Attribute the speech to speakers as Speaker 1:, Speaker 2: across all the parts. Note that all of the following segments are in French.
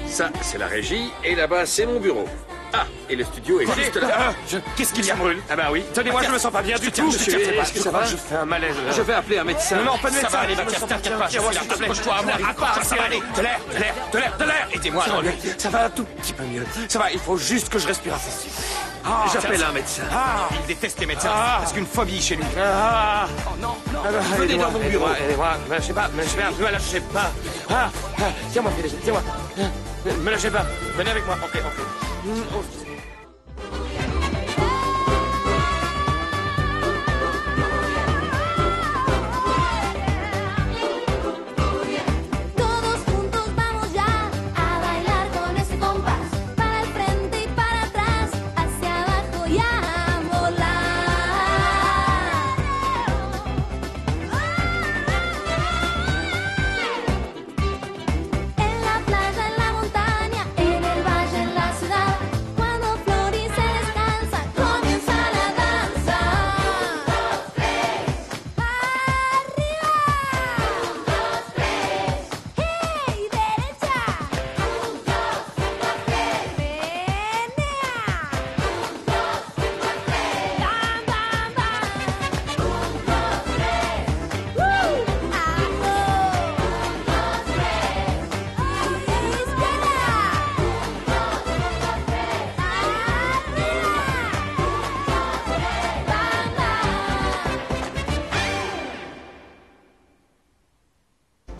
Speaker 1: Ça, c'est la régie, et là-bas, c'est mon bureau. Ah, et le studio est juste là.
Speaker 2: Qu'est-ce qu'il y a, brûle?
Speaker 1: Ah bah oui.
Speaker 2: Tenez-moi, je me sens pas bien du tout.
Speaker 1: Monsieur, est-ce que ça va?
Speaker 2: Je fais un malaise.
Speaker 1: Je vais appeler un médecin.
Speaker 2: Non, pas de médecin.
Speaker 1: Ça va aller,
Speaker 2: Mathias, t'inquiète pas. Accroche-toi à moi. Ça va aller. De l'air. Aidez-moi. Ça va un tout petit peu mieux. Ça va, il faut juste que je respire assez.
Speaker 1: J'appelle un médecin.
Speaker 2: Il déteste les médecins. Parce qu'une phobie chez lui.
Speaker 1: Oh non. Venez dans mon bureau.
Speaker 2: Aidez-moi. Je sais pas. Ne me lâchez pas. Tiens-moi, Félix. Tiens-moi. Ne me lâchez pas. Venez avec moi. Ok.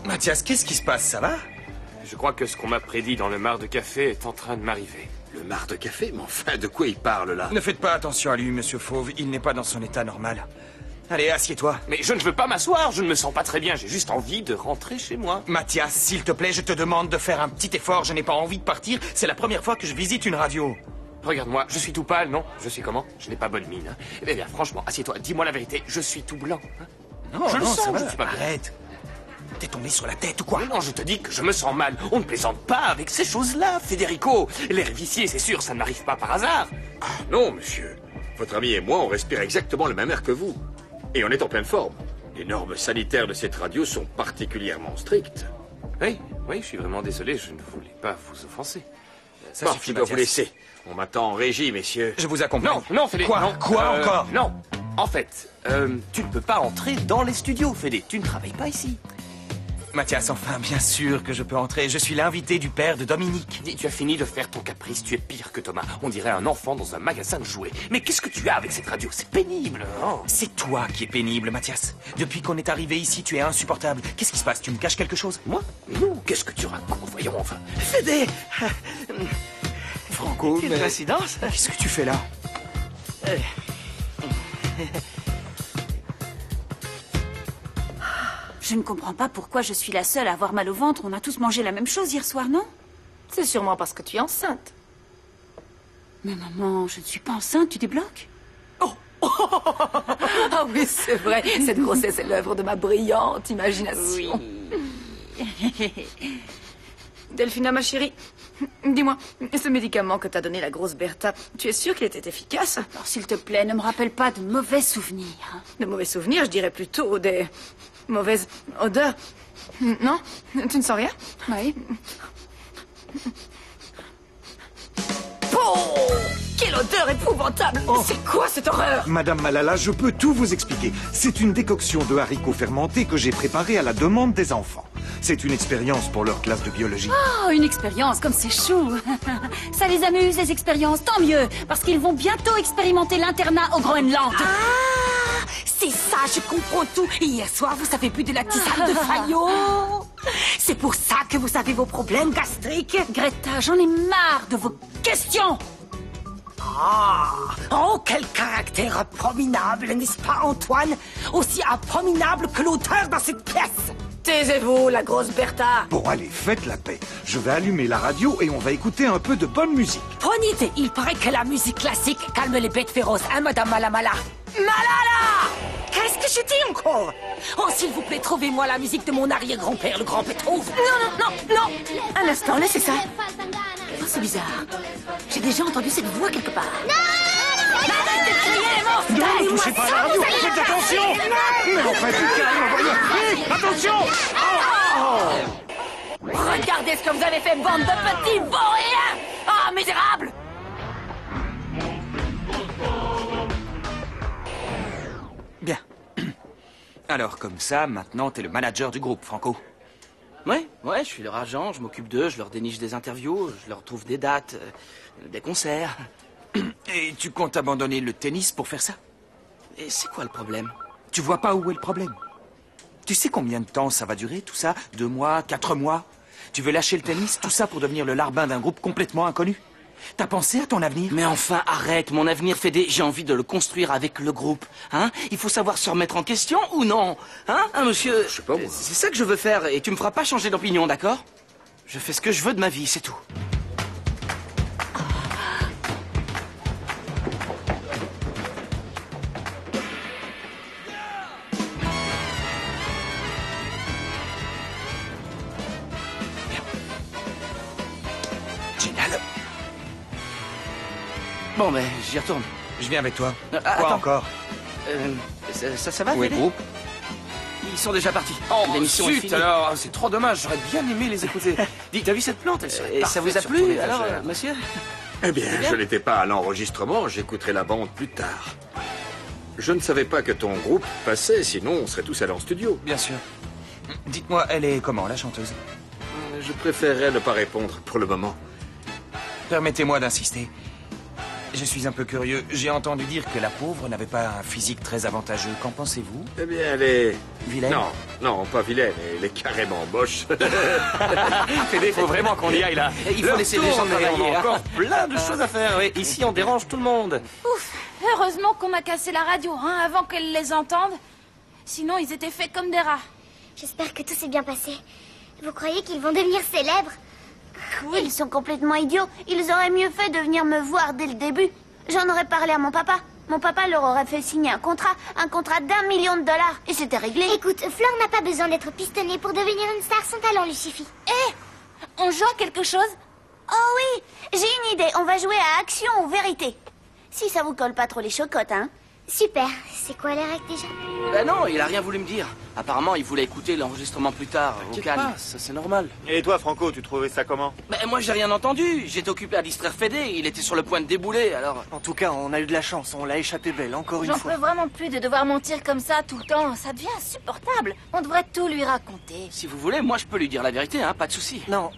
Speaker 3: Mathias, qu'est-ce qui se passe, ça va?
Speaker 2: Je crois que ce qu'on m'a prédit dans le mar de café est en train de m'arriver.
Speaker 1: Le mar de café? Mais enfin, de quoi il parle, là?
Speaker 3: Ne faites pas attention à lui, monsieur Fauve, il n'est pas dans son état normal. Allez, assieds-toi.
Speaker 2: Mais je ne veux pas m'asseoir, je ne me sens pas très bien, j'ai juste envie de rentrer chez moi.
Speaker 3: Mathias, s'il te plaît, je te demande de faire un petit effort, je n'ai pas envie de partir, c'est la première fois que je visite une radio.
Speaker 2: Regarde-moi, je suis tout pâle, non? Je suis comment? Je n'ai pas bonne mine. Hein. Eh bien, franchement, assieds-toi, dis-moi la vérité, je suis tout blanc. Hein.
Speaker 3: Non,
Speaker 2: je le sens,
Speaker 3: ça va.
Speaker 2: Je ne suis pas bien.
Speaker 3: Arrête. T'es tombé sur la tête ou quoi?
Speaker 2: Mais non, je te dis que je me sens mal. On ne plaisante pas avec ces choses-là, Federico. Les réviciers, c'est sûr, ça n'arrive pas par hasard.
Speaker 1: Ah non, monsieur. Votre ami et moi, on respire exactement le même air que vous. Et on est en pleine forme. Les normes sanitaires de cette radio sont particulièrement strictes.
Speaker 2: Oui, je suis vraiment désolé, je ne voulais pas vous offenser.
Speaker 3: Ça
Speaker 1: Bon,
Speaker 3: suffit,
Speaker 1: je dois vous
Speaker 3: Mathias.
Speaker 1: laisser. On m'attend en régie, messieurs.
Speaker 3: Je vous accompagne.
Speaker 2: Non, Fédé.
Speaker 3: Quoi?
Speaker 2: Non,
Speaker 3: Quoi encore?
Speaker 2: Non. En fait, tu ne peux pas entrer dans les studios, Fédé. Tu ne travailles pas ici.
Speaker 3: Mathias, enfin, bien sûr que je peux entrer. Je suis l'invité du père de Dominique.
Speaker 2: Dis, tu as fini de faire ton caprice, tu es pire que Thomas. On dirait un enfant dans un magasin de jouets. Mais qu'est-ce que tu as avec cette radio? C'est pénible. Oh.
Speaker 3: C'est toi qui es pénible, Mathias. Depuis qu'on est arrivé ici, tu es insupportable. Qu'est-ce qui se passe? Tu me caches quelque chose?
Speaker 2: Moi? Non, qu'est-ce que tu racontes? Voyons enfin.
Speaker 3: Fédé! Franco,
Speaker 4: Quelle
Speaker 3: mais...
Speaker 4: coïncidence.
Speaker 3: Qu'est-ce que tu fais là?
Speaker 5: Je ne comprends pas pourquoi je suis la seule à avoir mal au ventre. On a tous mangé la même chose hier soir, non?
Speaker 6: C'est sûrement parce que tu es enceinte.
Speaker 5: Mais maman, je ne suis pas enceinte, tu débloques?
Speaker 6: Ah oui, c'est vrai. Cette grossesse est l'œuvre de ma brillante imagination.
Speaker 5: Oui.
Speaker 6: Delphina, ma chérie, dis-moi, ce médicament que t'a donné la grosse Bertha, tu es sûre qu'il était efficace?
Speaker 5: Alors, s'il te plaît, ne me rappelle pas de mauvais souvenirs.
Speaker 6: De mauvais souvenirs, je dirais plutôt des mauvaises odeurs. Non? Tu ne sens rien?
Speaker 5: Oui.
Speaker 6: Oh! Quelle odeur épouvantable! C'est quoi cette horreur?
Speaker 7: Madame Malala, je peux tout vous expliquer. C'est une décoction de haricots fermentés que j'ai préparée à la demande des enfants. C'est une expérience pour leur classe de biologie.
Speaker 5: Oh, une expérience, comme c'est chou. Ça les amuse, les expériences, tant mieux. Parce qu'ils vont bientôt expérimenter l'internat au Groenland.
Speaker 6: Ah! C'est ça, je comprends tout. Hier soir, vous avez bu de la tisane de Fayot. C'est pour ça que vous avez vos problèmes gastriques.
Speaker 5: Greta, j'en ai marre de vos questions.
Speaker 6: Ah! Oh, quel caractère abominable, n'est-ce pas, Antoine? Aussi abominable que l'auteur dans cette pièce. Taisez-vous, la grosse Bertha.
Speaker 7: Bon, allez, faites la paix. Je vais allumer la radio et on va écouter un peu de bonne musique.
Speaker 6: Bonne idée. Il paraît que la musique classique calme les bêtes féroces, hein, Madame Malamala? Malala! Qu'est-ce que je dis encore? Oh, s'il vous plaît, trouvez-moi la musique de mon arrière-grand-père, le grand Pétrov. Non. Un instant, laissez ça.
Speaker 5: c'est bizarre. J'ai déjà entendu cette voix quelque part.
Speaker 6: Arrête de crier, monstre!
Speaker 7: Ne touchez pas à la radio, faites attention! Mais enfin, du calme, voyons! Hé, attention!
Speaker 6: Regardez ce que vous avez fait, bande de petits vauriens! Ah, misérable!
Speaker 3: Bien. Alors, comme ça, maintenant, t'es le manager du groupe, Franco.
Speaker 2: Ouais, je suis leur agent, je m'occupe d'eux, je leur déniche des interviews, je leur trouve des dates, des concerts.
Speaker 3: Et tu comptes abandonner le tennis pour faire ça?
Speaker 2: Et c'est quoi le problème?
Speaker 3: Tu vois pas où est le problème? Tu sais combien de temps ça va durer, tout ça? 2 mois, 4 mois? Tu veux lâcher le tennis, tout ça pour devenir le larbin d'un groupe complètement inconnu? T'as pensé à ton avenir?
Speaker 2: Mais enfin, arrête, mon avenir, Fédé, j'ai envie de le construire avec le groupe. Hein? Il faut savoir se remettre en question ou non? Hein, monsieur?
Speaker 1: Je sais pas, moi.
Speaker 2: C'est ça que je veux faire, et tu me feras pas changer d'opinion, d'accord? Je fais ce que je veux de ma vie, c'est tout.
Speaker 3: Génial.
Speaker 2: Bon, ben, j'y retourne.
Speaker 3: Je viens avec toi. Quoi
Speaker 2: attends.
Speaker 3: encore?
Speaker 2: Ça va,
Speaker 3: Où est
Speaker 2: Fédé?
Speaker 3: le groupe?
Speaker 2: Ils sont déjà partis.
Speaker 3: Oh,
Speaker 2: l'émission est
Speaker 3: zut,
Speaker 2: finie.
Speaker 3: alors, c'est trop dommage, j'aurais bien aimé les écouter. Dis, t'as vu cette plante? Elle serait
Speaker 2: Et ça vous a
Speaker 3: parfaite sur tous
Speaker 2: plu,
Speaker 3: les
Speaker 2: alors,
Speaker 3: étagères.
Speaker 2: monsieur?
Speaker 1: Eh bien, je n'étais pas à l'enregistrement, j'écouterai la bande plus tard. Je ne savais pas que ton groupe passait, sinon on serait tous allés en studio.
Speaker 3: Bien sûr. Dites-moi, elle est comment, la chanteuse?
Speaker 1: Je préférerais ne pas répondre pour le moment.
Speaker 3: Permettez-moi d'insister. Je suis un peu curieux. J'ai entendu dire que la pauvre n'avait pas un physique très avantageux. Qu'en pensez-vous?
Speaker 1: Eh bien, elle est...
Speaker 3: Vilaine?
Speaker 1: Non, pas vilaine, elle est carrément moche.
Speaker 3: Fédé, il faut vraiment qu'on y aille, là.
Speaker 2: Il faut laisser les gens travailler.
Speaker 3: On a
Speaker 2: hein.
Speaker 3: encore plein de choses à faire. Oui. Ici, on dérange tout le monde.
Speaker 5: Ouf, heureusement qu'on m'a cassé la radio, hein, avant qu'elle les entende. Sinon, ils étaient faits comme des rats.
Speaker 4: J'espère que tout s'est bien passé. Vous croyez qu'ils vont devenir célèbres?
Speaker 8: Oui, ils sont complètement idiots. Ils auraient mieux fait de venir me voir dès le début. J'en aurais parlé à mon papa. Mon papa leur aurait fait signer un contrat d'1 million de dollars. Et c'était réglé.
Speaker 4: Écoute, Fleur n'a pas besoin d'être pistonné pour devenir une star. Son talent lui suffit.
Speaker 5: On joue à quelque chose?
Speaker 8: Oh oui, j'ai une idée. On va jouer à action ou vérité. Si ça vous colle pas trop les chocottes, hein.
Speaker 4: Super. C'est quoi les règles déjà?
Speaker 2: Ben non, il a rien voulu me dire. Apparemment, il voulait écouter l'enregistrement plus tard, au calme.
Speaker 3: Ça, c'est normal.
Speaker 9: Et toi, Franco, tu trouvais ça comment?
Speaker 2: Ben moi, j'ai rien entendu. J'étais occupé à distraire Fédé. Il était sur le point de débouler, alors...
Speaker 9: En tout cas, on a eu de la chance. On l'a échappé belle, encore une
Speaker 5: J'en
Speaker 9: fois.
Speaker 5: peux vraiment plus de devoir mentir comme ça tout le temps. Ça devient insupportable. On devrait tout lui raconter.
Speaker 2: Si vous voulez, moi, je peux lui dire la vérité, hein, pas de souci.
Speaker 9: Non,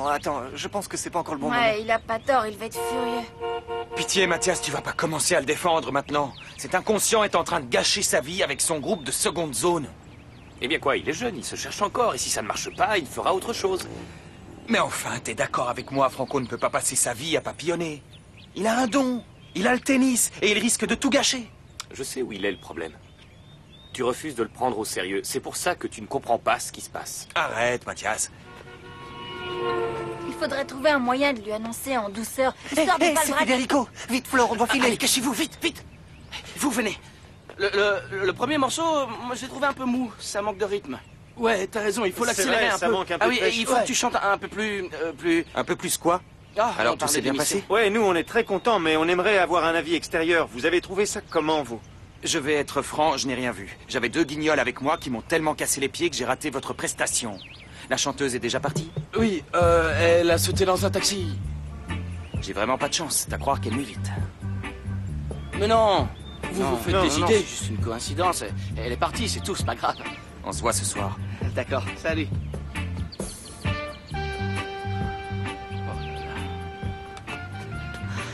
Speaker 9: attends, je pense que c'est pas encore le bon moment.
Speaker 5: Ouais, il a pas tort, il va être furieux.
Speaker 3: Pitié, Mathias, tu vas pas commencer à le défendre maintenant. Cet inconscient est en train de gâcher sa vie avec son groupe de seconde zone.
Speaker 10: Eh bien quoi, il est jeune, il se cherche encore, et si ça ne marche pas, il fera autre chose.
Speaker 3: Mais enfin, t'es d'accord avec moi, Franco ne peut pas passer sa vie à papillonner. Il a un don, il a le tennis, et il risque de tout gâcher.
Speaker 10: Je sais où il est le problème. Tu refuses de le prendre au sérieux, c'est pour ça que tu ne comprends pas ce qui se passe.
Speaker 3: Arrête, Mathias.
Speaker 5: Il faudrait trouver un moyen de lui annoncer en douceur, histoire de pas le
Speaker 9: c'est
Speaker 5: braquer.
Speaker 9: Federico! Vite, Fleur, on doit filer!
Speaker 2: Allez, cachez-vous, vite, vite. Vous venez. Le premier morceau, moi, je l'ai trouvé un peu mou. Ça manque de rythme. Ouais, t'as raison, il faut
Speaker 9: C'est
Speaker 2: l'accélérer
Speaker 9: vrai,
Speaker 2: un
Speaker 9: ça
Speaker 2: peu.
Speaker 9: manque un peu
Speaker 2: Ah
Speaker 9: de
Speaker 2: oui, et
Speaker 9: pêche.
Speaker 2: il faut
Speaker 9: Ouais.
Speaker 2: que tu chantes un peu plus...
Speaker 3: Un peu plus quoi?
Speaker 2: Ah,
Speaker 3: Alors
Speaker 2: on
Speaker 3: tout
Speaker 2: parlait
Speaker 3: s'est bien
Speaker 2: d'émission.
Speaker 3: passé?
Speaker 9: Ouais, nous, on est très contents, mais on aimerait avoir un avis extérieur. Vous avez trouvé ça comment, vous?
Speaker 3: Je vais être franc, je n'ai rien vu. J'avais 2 guignols avec moi qui m'ont tellement cassé les pieds que j'ai raté votre prestation. La chanteuse est déjà partie?
Speaker 2: Oui, elle a sauté dans un taxi.
Speaker 3: J'ai vraiment pas de chance, c'est à croire qu'elle m'évite.
Speaker 2: Mais non, vous
Speaker 9: Non,
Speaker 2: vous faites
Speaker 9: non,
Speaker 2: des
Speaker 9: non,
Speaker 2: idées,
Speaker 9: non.
Speaker 2: juste une coïncidence. Elle est partie, c'est tout, c'est pas grave.
Speaker 3: On se voit ce soir.
Speaker 2: D'accord, salut.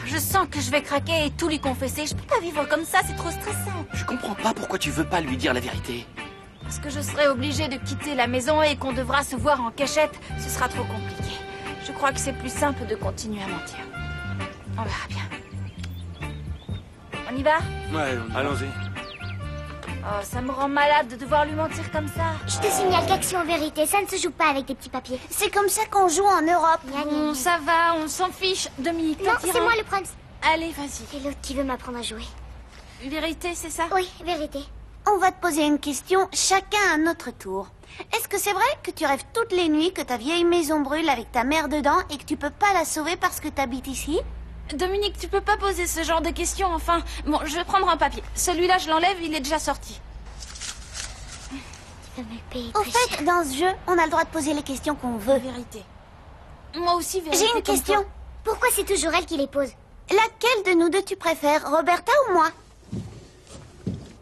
Speaker 5: Je sens que je vais craquer et tout lui confesser. Je peux pas vivre comme ça, c'est trop stressant.
Speaker 2: Je comprends pas pourquoi tu veux pas lui dire la vérité.
Speaker 5: Parce que je serai obligée de quitter la maison et qu'on devra se voir en cachette, ce sera trop compliqué. Je crois que c'est plus simple de continuer à mentir. On verra bien. On y va?
Speaker 2: Ouais,
Speaker 9: Allons-y.
Speaker 5: Oh, ça me rend malade de devoir lui mentir comme ça.
Speaker 4: Je te signale qu'action vérité, ça ne se joue pas avec des petits papiers.
Speaker 8: C'est comme ça qu'on joue en Europe.
Speaker 4: Gna, gna, gna.
Speaker 5: Ça va, on s'en fiche. Dominique,
Speaker 4: Non,
Speaker 5: t'as tiré.
Speaker 4: c'est moi le prince.
Speaker 5: Allez, vas-y.
Speaker 4: Et l'autre qui veut m'apprendre à jouer.
Speaker 5: Vérité, c'est ça?
Speaker 4: Oui, vérité.
Speaker 8: On va te poser une question, chacun à notre tour. Est-ce que c'est vrai que tu rêves toutes les nuits que ta vieille maison brûle avec ta mère dedans et que tu peux pas la sauver parce que t'habites ici?
Speaker 5: Dominique, tu peux pas poser ce genre de questions, enfin. Bon, je vais prendre un papier. Celui-là, je l'enlève, il est déjà sorti.
Speaker 4: Tu vas me le payer
Speaker 8: Au
Speaker 4: très
Speaker 8: fait,
Speaker 4: cher.
Speaker 8: dans ce jeu, on a le droit de poser les questions qu'on veut.
Speaker 5: Vérité. Moi aussi, vérité.
Speaker 8: J'ai une
Speaker 5: comme
Speaker 8: question.
Speaker 5: toi.
Speaker 4: Pourquoi c'est toujours elle qui les pose?
Speaker 8: Laquelle de nous deux tu préfères, Roberta ou moi?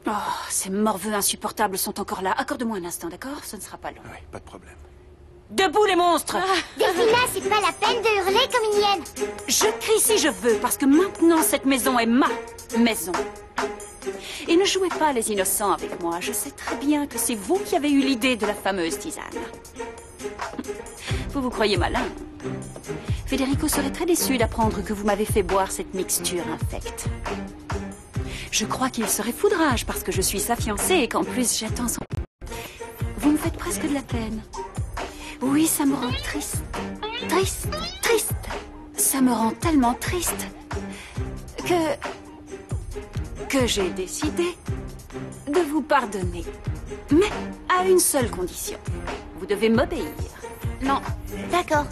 Speaker 11: Oh, ces morveux insupportables sont encore là. Accorde-moi un instant, d'accord? Ce ne sera pas long.
Speaker 2: Oui, pas de problème.
Speaker 11: Debout, les monstres!
Speaker 4: Delphina, c'est pas la peine de hurler comme une hyène.
Speaker 11: Je crie si je veux, parce que maintenant, cette maison est ma maison. Et ne jouez pas les innocents avec moi. Je sais très bien que c'est vous qui avez eu l'idée de la fameuse tisane. Vous vous croyez malin. Federico serait très déçu d'apprendre que vous m'avez fait boire cette mixture infecte. Je crois qu'il serait foudrage parce que je suis sa fiancée et qu'en plus j'attends son... Vous me faites presque de la peine. Oui, ça me rend triste. Triste, triste. Ça me rend tellement triste que j'ai décidé de vous pardonner. Mais à une seule condition. Vous devez m'obéir.
Speaker 5: Non.
Speaker 8: D'accord.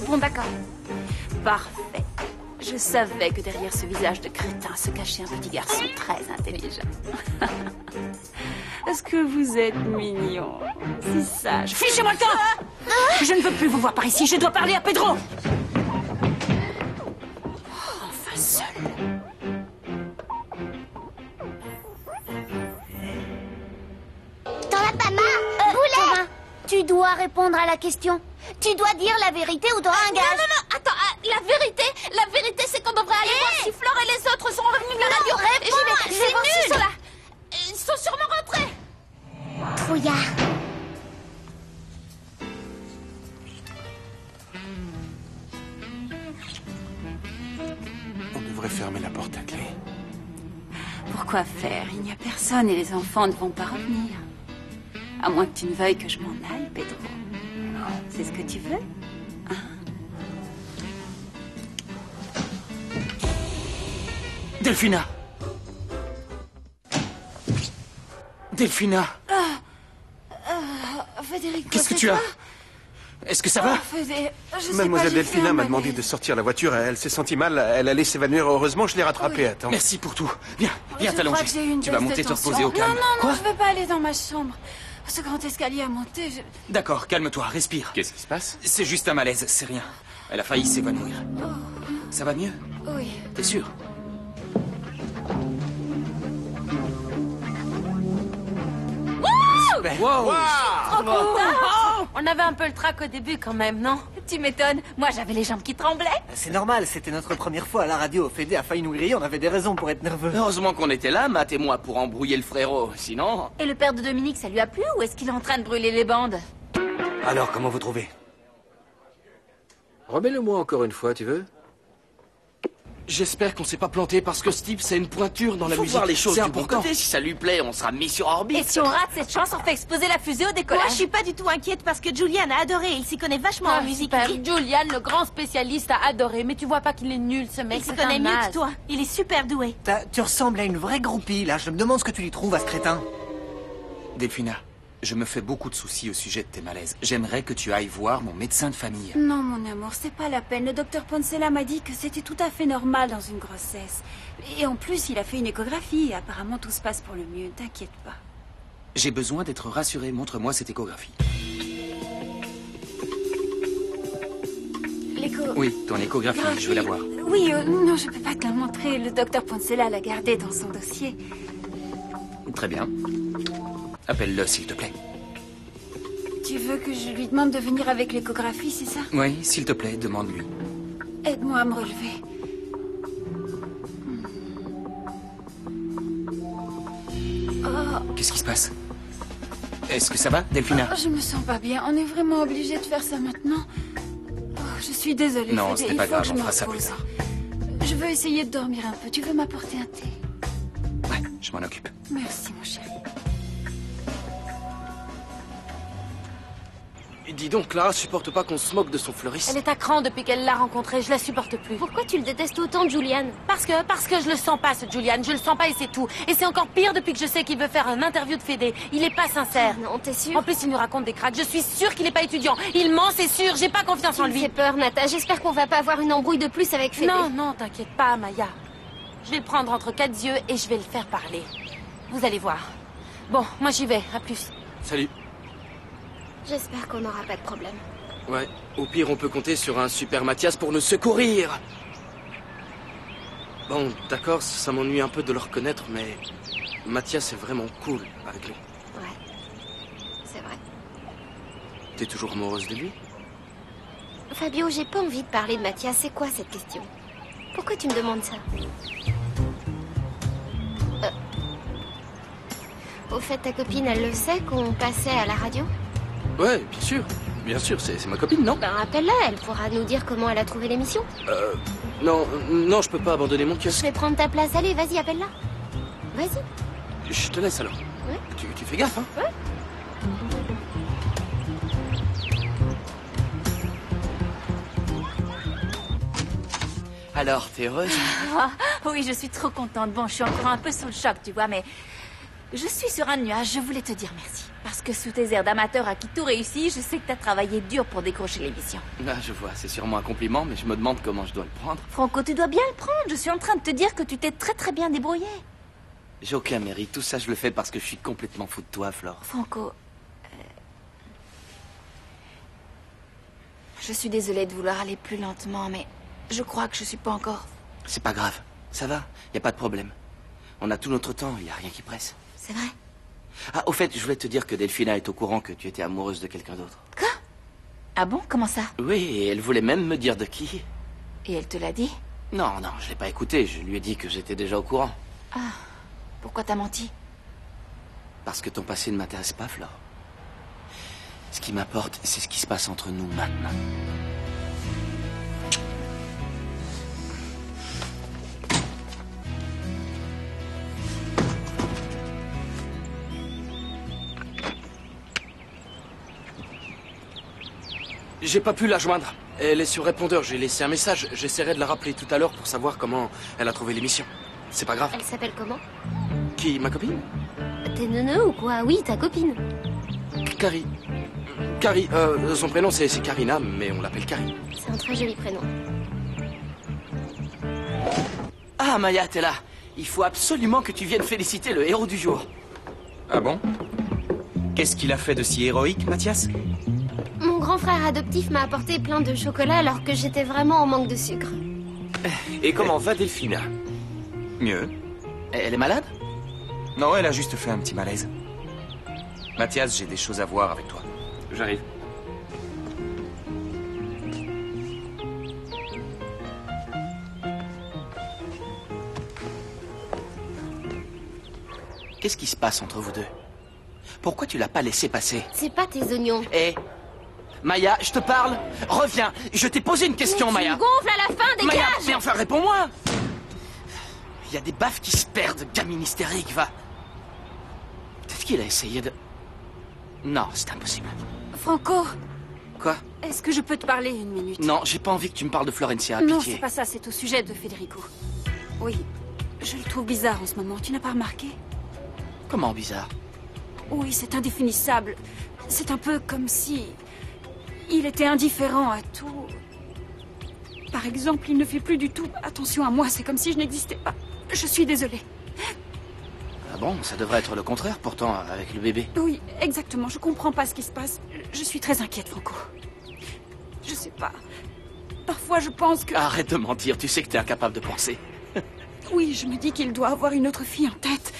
Speaker 5: Bon, d'accord.
Speaker 11: Parfait. Je savais que derrière ce visage de crétin se cachait un petit garçon très intelligent. Est-ce que vous êtes mignon? Si sage. Fichez-moi le camp! Je ne veux plus vous voir par ici. Je dois parler à Pedro. Enfin seul.
Speaker 8: T'en as pas marre? Boulet! Tu dois répondre à la question. Tu dois dire la vérité ou t'auras un gage.
Speaker 5: Non, attends, la vérité, c'est qu'on devrait aller voir si Flore et les autres sont revenus de la radio.
Speaker 8: réponds,
Speaker 5: J'y vais,
Speaker 8: c'est
Speaker 5: voir s'ils
Speaker 8: nul.
Speaker 5: sont là. Ils sont sûrement rentrés.
Speaker 4: Trouillard.
Speaker 2: On devrait fermer la porte à clé.
Speaker 11: Pourquoi faire? Il n'y a personne et les enfants ne vont pas revenir. À moins que tu ne veuilles que je m'en aille, Pedro. C'est ce que tu veux?
Speaker 3: Delphina! Delphina!
Speaker 5: Federico,
Speaker 3: Qu'est-ce que
Speaker 5: c'est
Speaker 3: tu as?
Speaker 5: toi?
Speaker 3: Est-ce que ça va?
Speaker 5: Je sais
Speaker 2: Mademoiselle
Speaker 5: pas, j'ai fait
Speaker 2: Delphina
Speaker 5: un
Speaker 2: m'a demandé
Speaker 5: malaise.
Speaker 2: de sortir la voiture. Elle s'est sentie mal. Elle allait s'évanouir. Heureusement, je l'ai rattrapée. Attends.
Speaker 3: Merci pour tout. Viens, viens
Speaker 5: Je
Speaker 3: t'allonger.
Speaker 5: crois que j'ai eu une
Speaker 3: Tu vas
Speaker 5: baisse de
Speaker 3: monter te
Speaker 5: tension.
Speaker 3: reposer au calme.
Speaker 5: Non,
Speaker 3: Quoi?
Speaker 5: je vais pas aller dans ma chambre. Ce grand escalier à monter,
Speaker 3: D'accord, calme-toi, respire.
Speaker 10: Qu'est-ce qui se passe?
Speaker 3: C'est juste un malaise, c'est rien. Elle a failli s'évanouir. Ça va mieux?
Speaker 5: Oui.
Speaker 3: T'es sûr? Wow!
Speaker 5: On avait un peu le trac au début quand même, non? Tu m'étonnes. Moi, j'avais les jambes qui tremblaient.
Speaker 12: C'est normal, c'était notre première fois à la radio. Fédé a failli nous griller, on avait des raisons pour être nerveux.
Speaker 10: Heureusement qu'on était là, Matt et moi, pour embrouiller le frérot. Sinon...
Speaker 5: Et le père de Dominique, ça lui a plu ou est-ce qu'il est en train de brûler les bandes?
Speaker 12: Alors, comment vous trouvez?
Speaker 1: Remets-le-moi encore une fois, tu veux?
Speaker 13: J'espère qu'on s'est pas planté parce que Steve, c'est une pointure dans la
Speaker 10: Faut
Speaker 13: musique.
Speaker 10: voir les choses
Speaker 13: C'est
Speaker 10: du bon
Speaker 13: important.
Speaker 10: côté. Si ça lui plaît, on sera mis sur orbite.
Speaker 5: Et si on rate cette chance, on fait exploser la fusée au décollage.
Speaker 6: Moi, je suis pas du tout inquiète parce que Julian a adoré. Il s'y connaît vachement en musique.
Speaker 5: Super. Julian, le grand spécialiste, a adoré. Mais tu vois pas qu'il est nul, ce mec.
Speaker 6: Il se
Speaker 5: c'est
Speaker 6: connaît
Speaker 5: un
Speaker 6: mieux
Speaker 5: naze.
Speaker 6: que toi. Il est super doué.
Speaker 12: Tu ressembles à une vraie groupie, là. Je me demande ce que tu lui trouves à ce crétin.
Speaker 3: Delphina, je me fais beaucoup de soucis au sujet de tes malaises. J'aimerais que tu ailles voir mon médecin de famille.
Speaker 11: Non, mon amour, c'est pas la peine. Le docteur Poncela m'a dit que c'était tout à fait normal dans une grossesse. Et en plus, il a fait une échographie et apparemment tout se passe pour le mieux. T'inquiète pas.
Speaker 3: J'ai besoin d'être rassuré. Montre-moi cette échographie.
Speaker 11: L'écho...
Speaker 3: Oui, ton échographie, je veux la voir.
Speaker 11: Oui, non, je peux pas te la montrer. Le docteur Poncela l'a gardée dans son dossier.
Speaker 3: Très bien. Appelle-le, s'il te plaît.
Speaker 11: Tu veux que je lui demande de venir avec l'échographie, c'est ça?
Speaker 3: Oui, s'il te plaît, demande-lui.
Speaker 11: Aide-moi à me relever.
Speaker 3: Qu'est-ce qui se passe? Est-ce que ça va, Delphina?
Speaker 11: Je me sens pas bien. On est vraiment obligé de faire ça maintenant. Oh, je suis désolée.
Speaker 3: Non,
Speaker 11: Fédé,
Speaker 3: ce n'est pas
Speaker 11: il faut
Speaker 3: grave,
Speaker 11: que je
Speaker 3: on
Speaker 11: me
Speaker 3: fera ça plus
Speaker 11: repose.
Speaker 3: tard.
Speaker 11: Je veux essayer de dormir un peu. Tu veux m'apporter un thé?
Speaker 3: Ouais, je m'en occupe.
Speaker 11: Merci, mon chéri.
Speaker 13: Dis donc, Clara supporte pas qu'on se moque de son fleuriste.
Speaker 5: Elle est à cran depuis qu'elle l'a rencontré, je la supporte plus.
Speaker 4: Pourquoi tu le détestes autant, Julian?
Speaker 5: Parce que je le sens pas, ce Julian, je le sens pas et c'est tout. Et c'est encore pire depuis que je sais qu'il veut faire une interview de Fédé. Il est pas sincère.
Speaker 4: Non, t'es sûre?
Speaker 5: En plus, il nous raconte des cracks, je suis sûre qu'il est pas étudiant. Il ment, c'est sûr, j'ai pas confiance en
Speaker 4: Tu me
Speaker 5: lui.
Speaker 4: fais peur, Nata, j'espère qu'on va pas avoir une embrouille de plus avec Fédé.
Speaker 5: Non, non, t'inquiète pas, Maya. Je vais le prendre entre quatre yeux et je vais le faire parler. Vous allez voir. Bon, moi j'y vais, à plus.
Speaker 13: Salut.
Speaker 4: J'espère qu'on n'aura pas de problème.
Speaker 13: Ouais, au pire, on peut compter sur un super Mathias pour nous secourir. Bon, d'accord, ça m'ennuie un peu de le reconnaître, mais Mathias est vraiment cool avec lui.
Speaker 4: Ouais, c'est vrai.
Speaker 13: T'es toujours amoureuse de lui?
Speaker 4: Fabio, j'ai pas envie de parler de Mathias. C'est quoi cette question? Pourquoi tu me demandes ça? Au fait, ta copine, elle le sait qu'on passait à la radio?
Speaker 13: Ouais, bien sûr, c'est ma copine, non?
Speaker 4: Ben, appelle-la, elle pourra nous dire comment elle a trouvé l'émission.
Speaker 13: Non, je peux pas abandonner mon kiosque.
Speaker 4: Je vais prendre ta place, allez, vas-y, appelle-la. Vas-y.
Speaker 13: Je te laisse alors.
Speaker 4: Ouais.
Speaker 13: Tu fais gaffe, hein?
Speaker 4: Ouais.
Speaker 3: Alors, t'es heureuse?
Speaker 5: Ah, oui, je suis trop contente. Bon, je suis encore un peu sous le choc, tu vois, mais je suis sur un nuage. Je voulais te dire merci. Parce que sous tes airs d'amateur à qui tout réussit, je sais que t'as travaillé dur pour décrocher l'émission.
Speaker 3: Ah, je vois, c'est sûrement un compliment, mais je me demande comment je dois le prendre.
Speaker 5: Franco, tu dois bien le prendre. Je suis en train de te dire que tu t'es très très bien débrouillé.
Speaker 3: J'ai aucun mérite. Tout ça, je le fais parce que je suis complètement fou de toi, Flore.
Speaker 5: Franco, je suis désolée de vouloir aller plus lentement, mais je crois que je suis pas encore...
Speaker 3: C'est pas grave. Ça va, y a pas de problème. On a tout notre temps, y a rien qui presse.
Speaker 5: C'est vrai?
Speaker 3: Ah, au fait, je voulais te dire que Delphina est au courant que tu étais amoureuse de quelqu'un d'autre.
Speaker 5: Quoi? Ah bon? Comment ça?
Speaker 3: Oui, et elle voulait même me dire de qui.
Speaker 5: Et elle te l'a dit?
Speaker 3: Non, je l'ai pas écouté. Je lui ai dit que j'étais déjà au courant.
Speaker 5: Ah, pourquoi t'as menti?
Speaker 3: Parce que ton passé ne m'intéresse pas, Flore. Ce qui m'importe, c'est ce qui se passe entre nous maintenant.
Speaker 13: J'ai pas pu la joindre. Elle est sur répondeur, j'ai laissé un message. J'essaierai de la rappeler tout à l'heure pour savoir comment elle a trouvé l'émission. C'est pas grave.
Speaker 4: Elle s'appelle comment?
Speaker 13: Qui, ma copine?
Speaker 4: T'es neuneu ou quoi? Oui, ta copine.
Speaker 13: Carrie. Son prénom c'est Karina, mais on l'appelle Carrie.
Speaker 4: C'est un très joli prénom.
Speaker 3: Ah, Maya, t'es là. Il faut absolument que tu viennes féliciter le héros du jour. Ah bon? Qu'est-ce qu'il a fait de si héroïque, Mathias?
Speaker 4: Mon grand frère adoptif m'a apporté plein de chocolat alors que j'étais vraiment en manque de sucre.
Speaker 10: Et comment va Delphina?
Speaker 3: Mieux. Elle est malade? Non, elle a juste fait un petit malaise. Mathias, j'ai des choses à voir avec toi.
Speaker 10: J'arrive.
Speaker 3: Qu'est-ce qui se passe entre vous deux? Pourquoi tu l'as pas laissé passer?
Speaker 4: C'est pas tes oignons.
Speaker 3: Hé, Maya, je te parle. Reviens. Je t'ai posé une question,
Speaker 4: mais
Speaker 3: Maya.
Speaker 4: Tu me gonfles à la fin, dégage!
Speaker 3: Maya, mais enfin, réponds-moi. Il y a des baffes qui se perdent, gamine hystérique, va. Peut-être qu'il a essayé de... Non, c'est impossible.
Speaker 5: Franco,
Speaker 3: Quoi?
Speaker 5: est-ce que je peux te parler une minute?
Speaker 3: Non, j'ai pas envie que tu me parles de Florencia,
Speaker 5: Non,
Speaker 3: pitié.
Speaker 5: c'est pas ça, c'est au sujet de Federico. Oui, je le trouve bizarre en ce moment, tu n'as pas remarqué?
Speaker 3: Comment bizarre?
Speaker 5: Oui, c'est indéfinissable. C'est un peu comme si... il était indifférent à tout. Par exemple, il ne fait plus du tout attention à moi, c'est comme si je n'existais pas. Je suis désolée.
Speaker 3: Ah bon, ça devrait être le contraire, pourtant, avec le bébé.
Speaker 5: Oui, exactement, je comprends pas ce qui se passe. Je suis très inquiète, Franco. Je sais pas. Parfois, je pense que...
Speaker 3: Arrête de mentir, tu sais que t'es incapable de penser.
Speaker 5: Oui, je me dis qu'il doit avoir une autre fille en tête.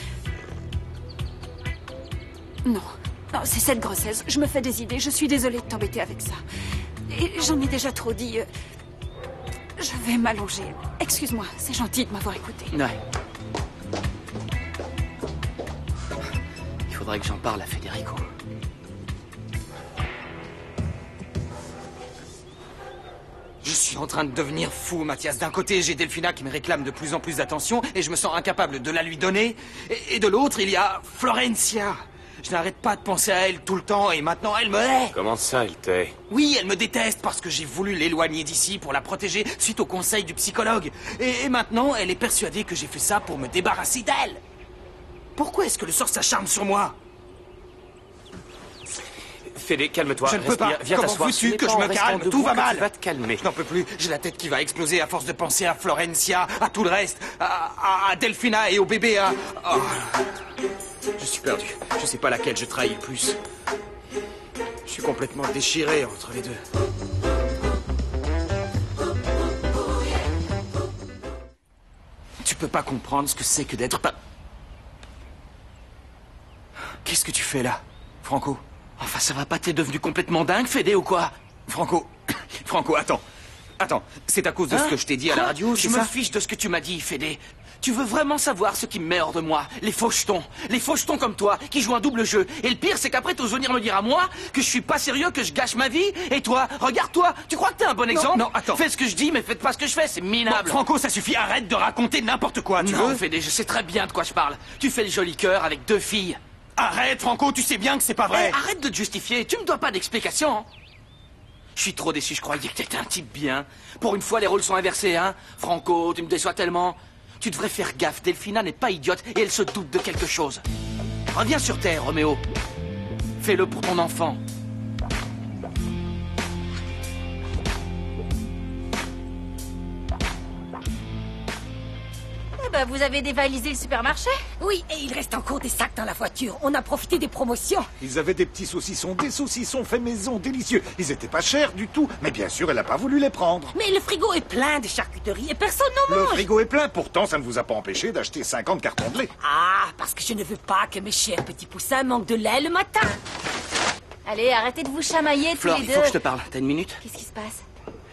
Speaker 5: Non, c'est cette grossesse. Je me fais des idées. Je suis désolée de t'embêter avec ça. Et j'en ai déjà trop dit. Je vais m'allonger. Excuse-moi, c'est gentil de m'avoir écouté.
Speaker 3: Ouais. Il faudrait que j'en parle à Federico. Je suis en train de devenir fou, Mathias. D'un côté, j'ai Delphina qui me réclame de plus en plus d'attention et je me sens incapable de la lui donner. Et de l'autre, il y a Florencia. Je n'arrête pas de penser à elle tout le temps et maintenant elle me hait.
Speaker 10: Comment ça, elle t'hait?
Speaker 3: Oui, elle me déteste parce que j'ai voulu l'éloigner d'ici pour la protéger suite au conseil du psychologue. Et maintenant, elle est persuadée que j'ai fait ça pour me débarrasser d'elle. Pourquoi est-ce que le sort s'acharne sur moi?
Speaker 10: Fédé, calme-toi.
Speaker 3: Je ne peux pas.
Speaker 10: Viens
Speaker 3: Comment
Speaker 10: t'asseoir.
Speaker 3: veux-tu que je me calme? Tout va mal.
Speaker 10: Tu vas te calmer.
Speaker 3: Je n'en peux plus. J'ai la tête qui va exploser à force de penser à Florencia, à tout le reste, à Delphina et au bébé, à... Oh. Je suis perdu. Je sais pas laquelle je trahis le plus. Je suis complètement déchiré entre les deux. Tu peux pas comprendre ce que c'est que d'être pas... Qu'est-ce que tu fais là, Franco? Enfin, ça va pas, t'es devenu complètement dingue, Fédé, ou quoi? Franco, Franco, attends. Attends, c'est à cause de ce que je t'ai dit à la radio, c'est ça? Je me fiche de ce que tu m'as dit, Fédé. Tu veux vraiment savoir ce qui me met hors de moi? Les fauchetons comme toi, qui jouent un double jeu. Et le pire, c'est qu'après, t'oses venir me dire à moi que je suis pas sérieux, que je gâche ma vie. Et toi, regarde-toi, tu crois que t'es un bon exemple? Non, attends. Fais ce que je dis, mais faites pas ce que je fais, c'est minable. Bon, Franco, ça suffit, arrête de raconter n'importe quoi, tu veux? Fédé, je sais très bien de quoi je parle. Tu fais le joli cœur avec 2 filles. Arrête, Franco, tu sais bien que c'est pas vrai. Arrête de te justifier, tu me dois pas d'explication. Hein. Je suis trop déçu, je croyais que t'étais un type bien. Pour une fois, les rôles sont inversés, hein. Franco, tu me déçois tellement. Tu devrais faire gaffe, Delphina n'est pas idiote et elle se doute de quelque chose. Reviens sur Terre, Roméo. Fais-le pour ton enfant.
Speaker 5: Bah, vous avez dévalisé le supermarché?
Speaker 6: Oui, et il reste encore des sacs dans la voiture. On a profité des promotions.
Speaker 7: Ils avaient des petits saucissons, des saucissons faits maison, délicieux. Ils étaient pas chers du tout, mais bien sûr, elle n'a pas voulu les prendre.
Speaker 6: Mais le frigo est plein de charcuterie et personne n'en mange.
Speaker 7: Le frigo est plein, pourtant ça ne vous a pas empêché d'acheter 50 cartons de lait.
Speaker 6: Ah, parce que je ne veux pas que mes chers petits poussins manquent de lait le matin.
Speaker 5: Allez, arrêtez de vous chamailler tous
Speaker 3: Flore,
Speaker 5: les deux.
Speaker 3: il faut que je te parle. T'as une minute?
Speaker 5: Qu'est-ce qui se passe?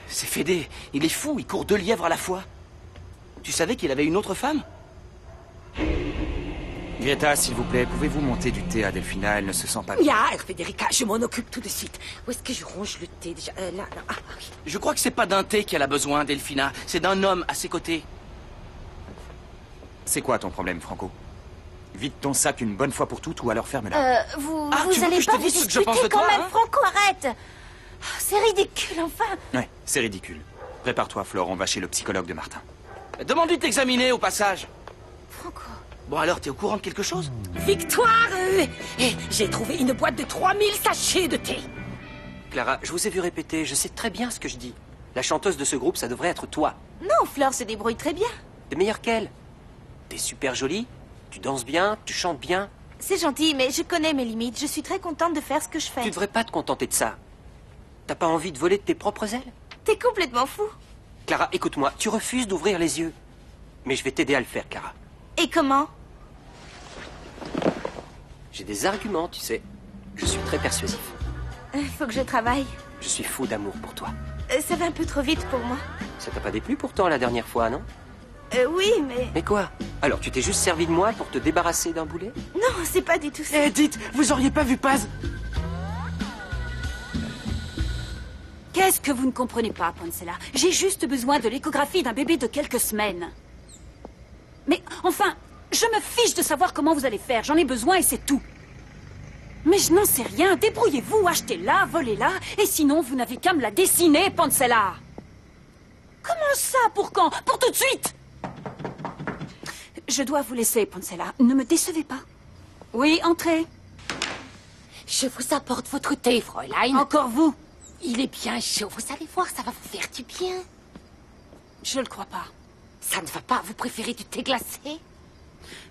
Speaker 3: C'est Fédé. Il est fou, il court 2 lièvres à la fois. Tu savais qu'il avait une autre femme? Greta, s'il vous plaît, pouvez-vous monter du thé à Delphina? Elle ne se sent pas bien.
Speaker 6: Ya, Federica, je m'en occupe tout de suite. Où est-ce que je range le thé déjà? Là. Ah, oui.
Speaker 3: Je crois que c'est pas d'un thé qu'elle a besoin, Delphina. C'est d'un homme à ses côtés. C'est quoi ton problème, Franco? Vide ton sac une bonne fois pour toutes ou alors ferme-la.
Speaker 5: Vous
Speaker 3: tu veux
Speaker 5: allez
Speaker 3: que je
Speaker 5: pas
Speaker 3: te
Speaker 5: vous
Speaker 3: dise ce que je
Speaker 5: disputer
Speaker 3: pense de
Speaker 5: quand
Speaker 3: toi,
Speaker 5: même,
Speaker 3: hein?
Speaker 5: Franco, arrête. C'est ridicule, enfin.
Speaker 3: Ouais, c'est ridicule. Prépare-toi, Flore, on va chez le psychologue de Martin. Demande-lui de t'examiner au passage.
Speaker 5: Franco.
Speaker 3: Bon alors, t'es au courant de quelque chose?
Speaker 6: Victoire! J'ai trouvé une boîte de 3000 sachets de thé.
Speaker 14: Clara, je vous ai vu répéter, je sais très bien ce que je dis. La chanteuse de ce groupe, ça devrait être toi.
Speaker 5: Non, Fleur se débrouille très bien.
Speaker 14: T'es meilleure qu'elle. T'es super jolie, tu danses bien, tu chantes bien.
Speaker 5: C'est gentil, mais je connais mes limites. Je suis très contente de faire ce que je fais.
Speaker 14: Tu devrais pas te contenter de ça. T'as pas envie de voler de tes propres ailes?
Speaker 5: T'es complètement fou.
Speaker 14: Clara, écoute-moi, tu refuses d'ouvrir les yeux. Mais je vais t'aider à le faire, Clara.
Speaker 5: Et comment?
Speaker 14: J'ai des arguments, tu sais. Je suis très persuasif.
Speaker 5: Faut que je travaille.
Speaker 14: Je suis fou d'amour pour toi.
Speaker 5: Ça va un peu trop vite pour moi.
Speaker 14: Ça t'a pas déplu pourtant la dernière fois, non?
Speaker 5: Oui, mais...
Speaker 14: Mais quoi? Alors, tu t'es juste servi de moi pour te débarrasser d'un boulet?
Speaker 5: Non, c'est pas du tout ça.
Speaker 3: Eh, dites, vous auriez pas vu Paz?
Speaker 11: Qu'est-ce que vous ne comprenez pas, Poncella? J'ai juste besoin de l'échographie d'un bébé de quelques semaines. Mais enfin, je me fiche de savoir comment vous allez faire. J'en ai besoin et c'est tout. Mais je n'en sais rien. Débrouillez-vous, achetez-la, volez-la. Et sinon, vous n'avez qu'à me la dessiner, Poncella. Comment ça? Pour quand? Pour tout de suite? Je dois vous laisser, Poncella. Ne me décevez pas. Oui, entrez.
Speaker 6: Je vous apporte votre thé, Fräulein.
Speaker 11: Encore vous?
Speaker 6: Il est bien chaud. Vous allez voir, ça va vous faire du bien.
Speaker 11: Je le crois pas.
Speaker 6: Ça ne va pas? Vous préférez du thé glacé?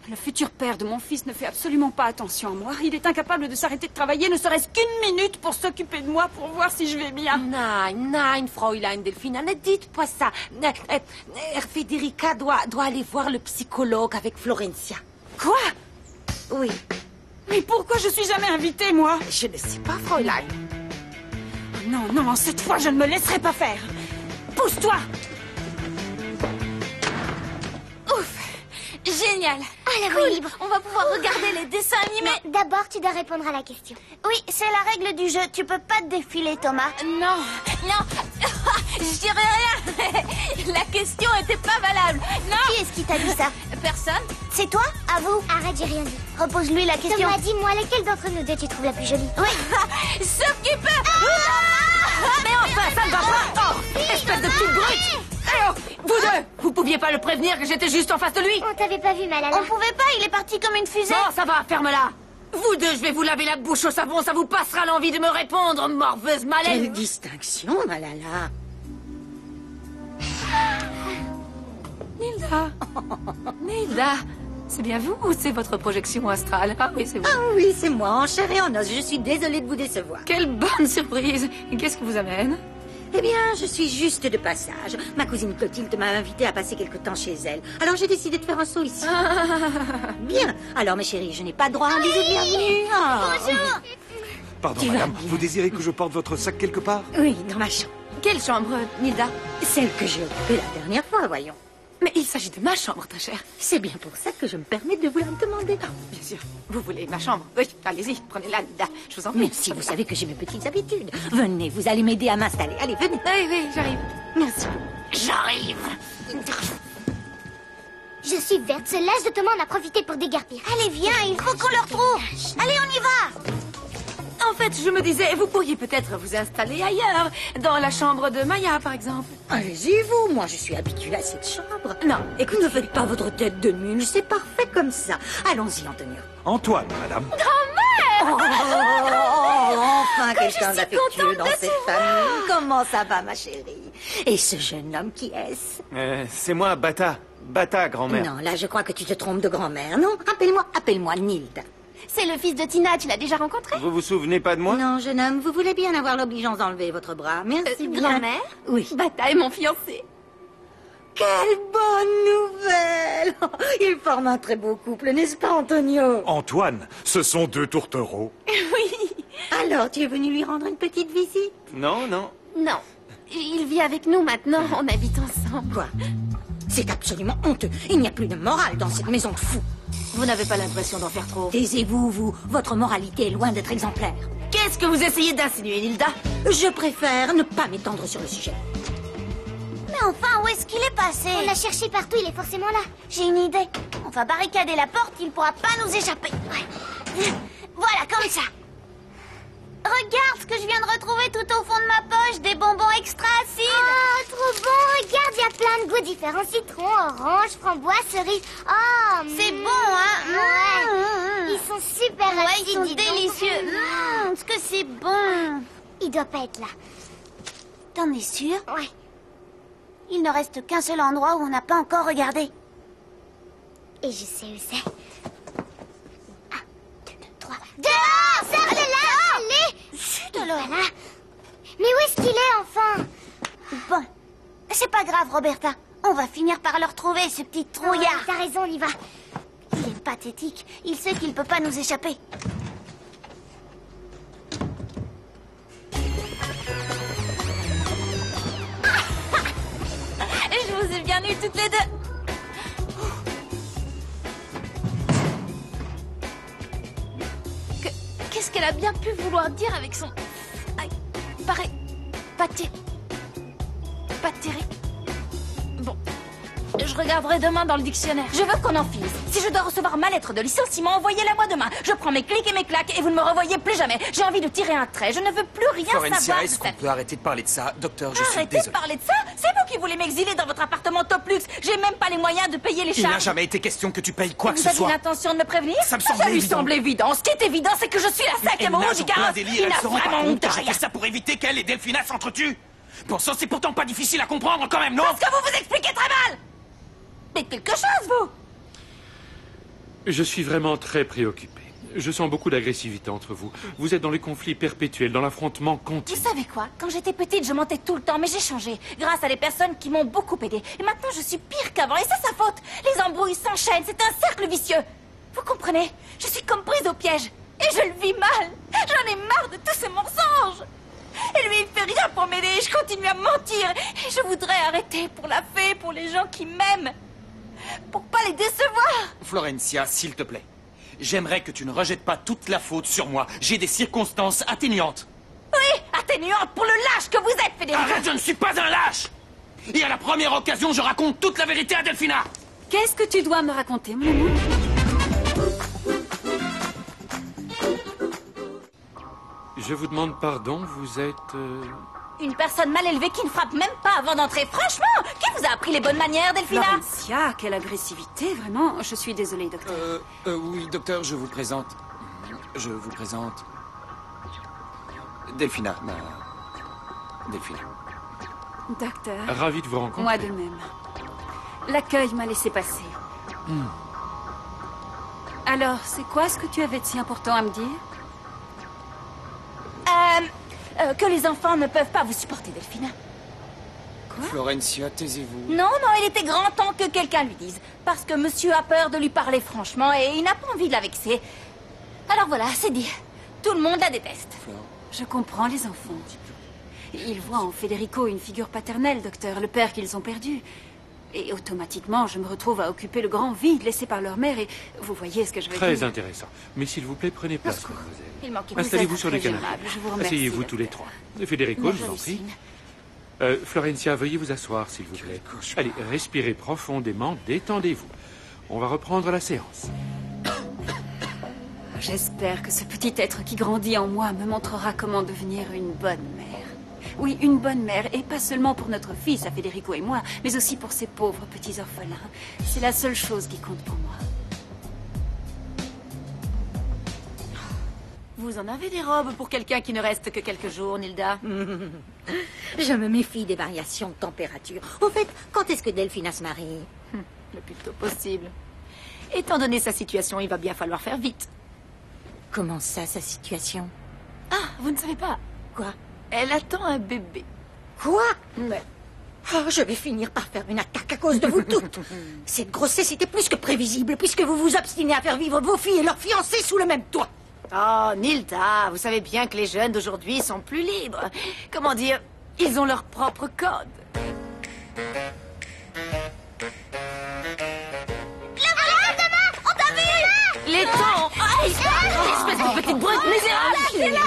Speaker 11: Le futur père de mon fils ne fait absolument pas attention à moi. Il est incapable de s'arrêter de travailler, ne serait-ce qu'une minute pour s'occuper de moi, pour voir si je vais bien.
Speaker 6: Nein, Fräulein Delphina, ne dites pas ça. Federica doit aller voir le psychologue avec Florencia.
Speaker 11: Quoi?
Speaker 6: Oui.
Speaker 11: Mais pourquoi je suis jamais invitée, moi?
Speaker 6: Je ne sais pas, Fräulein.
Speaker 11: Non, cette fois, je ne me laisserai pas faire. Pousse-toi!
Speaker 5: Ouf! Génial!
Speaker 8: À la
Speaker 5: cool.
Speaker 8: libre.
Speaker 5: On va pouvoir regarder les dessins animés.
Speaker 8: Mais d'abord, tu dois répondre à la question. Oui, c'est la règle du jeu. Tu peux pas te défiler, Thomas.
Speaker 5: Non. Je dirais rien. La question était pas valable. Non.
Speaker 8: Qui est-ce qui t'a dit ça?
Speaker 5: Personne.
Speaker 8: C'est toi? À vous?
Speaker 4: Arrête, j'ai rien dit.
Speaker 8: Repose-lui la question.
Speaker 4: Thomas, dis-moi, laquelle d'entre nous deux tu trouves la plus jolie?
Speaker 8: Oui.
Speaker 5: Sauf qu'il peut.
Speaker 6: Mais enfin, ça ne va pas. Oh, espèce de petite brute. Alors, vous deux, vous pouviez pas le prévenir que j'étais juste en face de lui?
Speaker 4: On t'avait pas vu, Malala.
Speaker 8: On pouvait pas, il est parti comme une fusée.
Speaker 6: Bon, ça va, ferme-la. Vous deux, je vais vous laver la bouche au savon, ça vous passera l'envie de me répondre, morveuse malène.
Speaker 15: Quelle distinction, Malala.
Speaker 11: Nilda. Nilda. C'est bien vous ou c'est votre projection astrale? Ah oui, c'est vous.
Speaker 15: Ah oui, c'est moi, en chair et en os. Je suis désolée de vous décevoir.
Speaker 11: Quelle bonne surprise. Qu'est-ce qui vous amène?
Speaker 15: Eh bien, je suis juste de passage. Ma cousine Clotilde m'a invitée à passer quelque temps chez elle. Alors j'ai décidé de faire un saut ici. Bien. Alors, mes chéris, je n'ai pas droit à un bisou de bienvenue.
Speaker 8: Bonjour.
Speaker 7: Pardon, madame, vous désirez que je porte votre sac quelque part?
Speaker 15: Oui, dans ma chambre.
Speaker 11: Quelle chambre, Nilda?
Speaker 15: Celle que j'ai occupée la dernière fois, voyons.
Speaker 11: Mais il s'agit de ma chambre, très chère.
Speaker 15: C'est bien pour ça que je me permets de vous la demander.
Speaker 11: Ah, bien sûr. Vous voulez ma chambre? Oui, allez-y, prenez-la, Nilda. Je vous en prie.
Speaker 15: Merci, vous savez que j'ai mes petites habitudes. Venez, vous allez m'aider à m'installer. Allez, venez.
Speaker 11: Oui, oui, j'arrive.
Speaker 15: Merci.
Speaker 8: J'arrive.
Speaker 4: Je suis verte, ce lâche de Thomas en a profité pour déguerpir.
Speaker 8: Allez, viens, il faut qu'on le retrouve. Allez, on y va.
Speaker 11: En fait, je me disais, vous pourriez peut-être vous installer ailleurs. Dans la chambre de Maya, par exemple.
Speaker 15: Allez-y, vous. Moi, je suis habituée à cette chambre.
Speaker 11: Non,
Speaker 15: écoutez, ne faites pas votre tête de mule. C'est parfait comme ça. Allons-y, Antonio.
Speaker 7: Antoine, madame.
Speaker 15: Enfin, quelqu'un d'affectueux dans cette famille. Comment ça va, ma chérie? Et ce jeune homme, qui est-ce?
Speaker 9: C'est moi, Bata. Bata, grand-mère.
Speaker 15: Non, là, je crois que tu te trompes de grand-mère. Non, appelle-moi Nilda.
Speaker 4: C'est le fils de Tina, tu l'as déjà rencontré?
Speaker 9: Vous vous souvenez pas de moi?
Speaker 15: Non, jeune homme, vous voulez bien avoir l'obligeance d'enlever votre bras. Merci bien.
Speaker 4: Grand-mère?
Speaker 15: Oui.
Speaker 4: Bata est mon fiancé.
Speaker 15: Quelle bonne nouvelle! Ils forment un très beau couple, n'est-ce pas, Antonio?
Speaker 7: Antoine, ce sont deux tourtereaux.
Speaker 4: Oui.
Speaker 15: Alors, tu es venu lui rendre une petite visite?
Speaker 9: Non, non.
Speaker 4: Non. Il vit avec nous maintenant, on habite ensemble.
Speaker 15: Quoi? C'est absolument honteux. Il n'y a plus de morale dans cette maison de fous.
Speaker 11: Vous n'avez pas l'impression d'en faire trop?
Speaker 15: Taisez-vous, vous. Votre moralité est loin d'être exemplaire.
Speaker 11: Qu'est-ce que vous essayez d'insinuer, Nilda?
Speaker 15: Je préfère ne pas m'étendre sur le sujet.
Speaker 8: Mais enfin, où est-ce qu'il est passé?
Speaker 4: On l'a cherché partout, il est forcément là.
Speaker 8: J'ai une idée. On va barricader la porte, il pourra pas nous échapper. Ouais. Voilà, comme ça. Regarde ce que je viens de retrouver tout au fond de ma poche, des bonbons extra acides.
Speaker 4: Oh, trop bon. Regarde, il y a plein de goûts différents. Citron, orange, framboise, cerise. Oh,
Speaker 8: c'est bon, hein?
Speaker 4: Ouais. Ils sont super acides.
Speaker 8: Ils sont délicieux. Ce que c'est bon.
Speaker 4: Il doit pas être là.
Speaker 8: T'en es sûr?
Speaker 4: Ouais.
Speaker 8: Il ne reste qu'un seul endroit où on n'a pas encore regardé.
Speaker 4: Et je sais où c'est. 1, 2, 3. Dehors! Sors de là! Allez!
Speaker 8: Chut alors!
Speaker 4: Voilà. Mais où est-ce qu'il est, enfin?
Speaker 8: Bon. C'est pas grave, Roberta. On va finir par le retrouver, ce petit trouillard.
Speaker 4: T'as raison, on y va.
Speaker 8: Il est pathétique. Il sait qu'il peut pas nous échapper.
Speaker 5: Je vous ai bien eu toutes les deux. Qu'est-ce qu'elle a bien pu vouloir dire avec son... Pareil... Patérique. Bon. Je regarderai demain dans le dictionnaire.
Speaker 6: Je veux qu'on en finisse. Si je dois recevoir ma lettre de licenciement, envoyez-la-moi demain. Je prends mes clics et mes claques et vous ne me revoyez plus jamais. J'ai envie de tirer un trait. Je ne veux plus rien
Speaker 3: Florencia,
Speaker 6: savoir.
Speaker 3: est-ce qu'on peut arrêter de parler de ça? Docteur, je suis
Speaker 6: Arrêtez
Speaker 3: désolé.
Speaker 6: de parler de ça. C'est vous qui voulez m'exiler dans votre appartement top luxe. J'ai même pas les moyens de payer les
Speaker 3: Il n'a
Speaker 6: charges.
Speaker 3: jamais été question que tu payes quoi que
Speaker 6: Vous
Speaker 3: ce
Speaker 6: avez
Speaker 3: soit.
Speaker 6: l'intention de me prévenir?
Speaker 3: Ça me semblait
Speaker 6: lui
Speaker 3: évident.
Speaker 6: semble évident. Ce qui est évident, c'est que je suis la cinquième roue du carrosse. Il n'a vraiment honte de
Speaker 3: J'ai
Speaker 6: rien.
Speaker 3: fait ça pour éviter qu'elle et Delphina s'entretuent. Bon sang, c'est pourtant pas difficile à comprendre quand même, non?
Speaker 6: Parce que vous vous expliquez très mal. Mais quelque chose, vous.
Speaker 16: Je suis vraiment très préoccupé. Je sens beaucoup d'agressivité entre vous. Vous êtes dans les conflits perpétuels, dans l'affrontement continu.
Speaker 6: Vous savez quoi? Quand j'étais petite, je mentais tout le temps, mais j'ai changé. Grâce à des personnes qui m'ont beaucoup aidé. Et maintenant, je suis pire qu'avant, et c'est sa faute. Les embrouilles s'enchaînent, c'est un cercle vicieux. Vous comprenez? Je suis comme prise au piège. Et je le vis mal. J'en ai marre de tous ces mensonges. Et lui, il fait rien pour m'aider, et je continue à mentir. Et je voudrais arrêter pour la fée, pour les gens qui m'aiment. Pour pas les décevoir.
Speaker 3: Florencia, s'il te plaît. J'aimerais que tu ne rejettes pas toute la faute sur moi. J'ai des circonstances atténuantes.
Speaker 6: Oui, atténuante pour le lâche que vous êtes, Federico.
Speaker 3: Arrête, je ne suis pas un lâche! Et à la première occasion, je raconte toute la vérité à Delphina.
Speaker 11: Qu'est-ce que tu dois me raconter, mon amour?
Speaker 16: Je vous demande pardon, vous êtes...
Speaker 6: Une personne mal élevée qui ne frappe même pas avant d'entrer. Franchement, qui vous a appris les bonnes manières, Delphina?
Speaker 11: Florencia, quelle agressivité, vraiment. Je suis désolée, docteur.
Speaker 3: Oui, docteur, je vous présente. Delphina, Delphina.
Speaker 11: Docteur.
Speaker 16: Ravi de vous rencontrer.
Speaker 11: Moi de même. L'accueil m'a laissé passer. Alors, c'est quoi ce que tu avais de si important à me dire?
Speaker 6: Que les enfants ne peuvent pas vous supporter, Delphina.
Speaker 3: Florencia, taisez-vous.
Speaker 6: Non, il était grand temps que quelqu'un lui dise. Parce que monsieur a peur de lui parler franchement et il n'a pas envie de la vexer. Alors voilà, c'est dit. Tout le monde la déteste.
Speaker 11: Je comprends les enfants. Ils voient en Federico une figure paternelle, docteur, le père qu'ils ont perdu. Et automatiquement, je me retrouve à occuper le grand vide laissé par leur mère et vous voyez ce que je veux dire.
Speaker 16: Très intéressant. Mais s'il vous plaît, prenez place, mademoiselle.
Speaker 6: Il manquait
Speaker 16: Installez-vous sur le
Speaker 6: très
Speaker 16: canapé.
Speaker 6: aimable, je vous remercie,
Speaker 16: Asseyez-vous tous les trois. Federico, je vous en prie. Florencia, veuillez vous asseoir, s'il vous plaît. Allez, respirez profondément, détendez-vous. On va reprendre la séance.
Speaker 11: J'espère que ce petit être qui grandit en moi me montrera comment devenir une bonne mère. Oui, une bonne mère, et pas seulement pour notre fils, à Federico et moi, mais aussi pour ces pauvres petits orphelins. C'est la seule chose qui compte pour moi.
Speaker 15: Vous en avez des robes pour quelqu'un qui ne reste que quelques jours, Nilda? Je me méfie des variations de température. Au fait, quand est-ce que Delphina se marie? Le plus tôt possible. Étant donné sa situation, il va bien falloir faire vite. Comment ça, sa situation? Ah, vous ne savez pas. Quoi? Elle attend un bébé. Quoi? Mais... Oh, je vais finir par faire une attaque à cause de vous toutes. Cette grossesse était plus que prévisible, puisque vous vous obstinez à faire vivre vos filles et leurs fiancés sous le même toit. Oh, Nilda, vous savez bien que les jeunes d'aujourd'hui sont plus libres. Comment dire? Ils ont leur propre code. Les temps! Espèce de petite brute misérable!
Speaker 6: C'est là!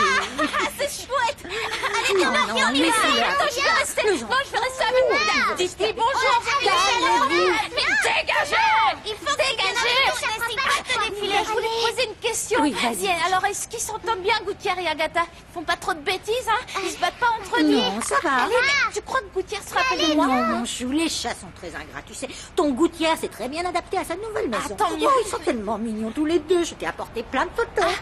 Speaker 6: C'est chouette! Allez, viens, on y va! Attends, je vais rester avec vous! Dites-lui bonjour! Mais dégagez! Il faut dégager! Je voulais te poser une question.
Speaker 15: Oui, vas-y.
Speaker 6: Alors, est-ce qu'ils s'entendent bien, Gouttière et Agatha? Ils font pas trop de bêtises, hein? Ils se battent pas entre eux?
Speaker 15: Non, ça va.
Speaker 6: Allez, tu crois que Gouttière se rappelle de moi?
Speaker 15: Non, mon chou, les chats sont très ingrats, tu sais. Ton Gouttière s'est très bien adapté à sa nouvelle maison.
Speaker 6: Tant mieux.
Speaker 15: Oh, ils sont tellement mignons tous les deux. Je t'ai apporté plein de photos.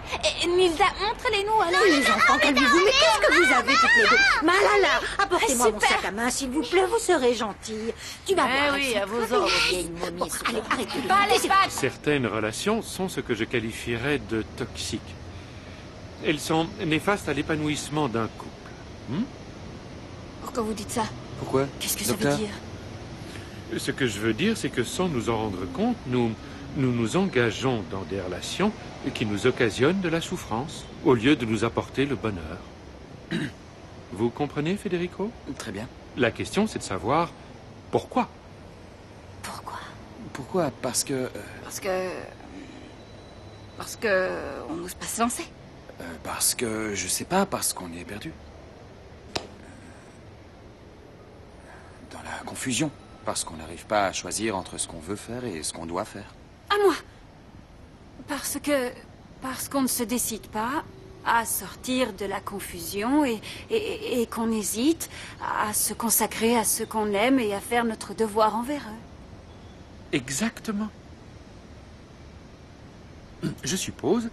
Speaker 6: Et Nilda, montre-les-nous alors.
Speaker 15: Les enfants, calmez-vous. Mais qu'est-ce que vous avez toutes les deux? Malala, apportez-moi mon sac à main, s'il vous plaît. Vous serez gentille. Tu vas voir.
Speaker 6: Oui, à vos ordres, vieille momie.
Speaker 15: Allez, arrêtez.
Speaker 16: Certaines relations sont ce que je qualifierais de toxiques. Elles sont néfastes à l'épanouissement d'un couple.
Speaker 6: Pourquoi vous dites ça?
Speaker 3: Pourquoi?
Speaker 6: Qu'est-ce que ça veut dire?
Speaker 16: Ce que je veux dire, c'est que sans nous en rendre compte, nous nous engageons dans des relations qui nous occasionnent de la souffrance, au lieu de nous apporter le bonheur. Vous comprenez, Federico?
Speaker 3: Très bien.
Speaker 16: La question, c'est de savoir pourquoi.
Speaker 3: Pourquoi? Parce que...
Speaker 6: Parce que... on n'ose pas se lancer.
Speaker 3: Parce que... je sais pas, parce qu'on est perdu. Dans la confusion. Parce qu'on n'arrive pas à choisir entre ce qu'on veut faire et ce qu'on doit faire.
Speaker 11: À moi. Parce qu'on ne se décide pas à sortir de la confusion et qu'on hésite à se consacrer à ce qu'on aime et à faire notre devoir envers eux.
Speaker 16: Exactement. Je suppose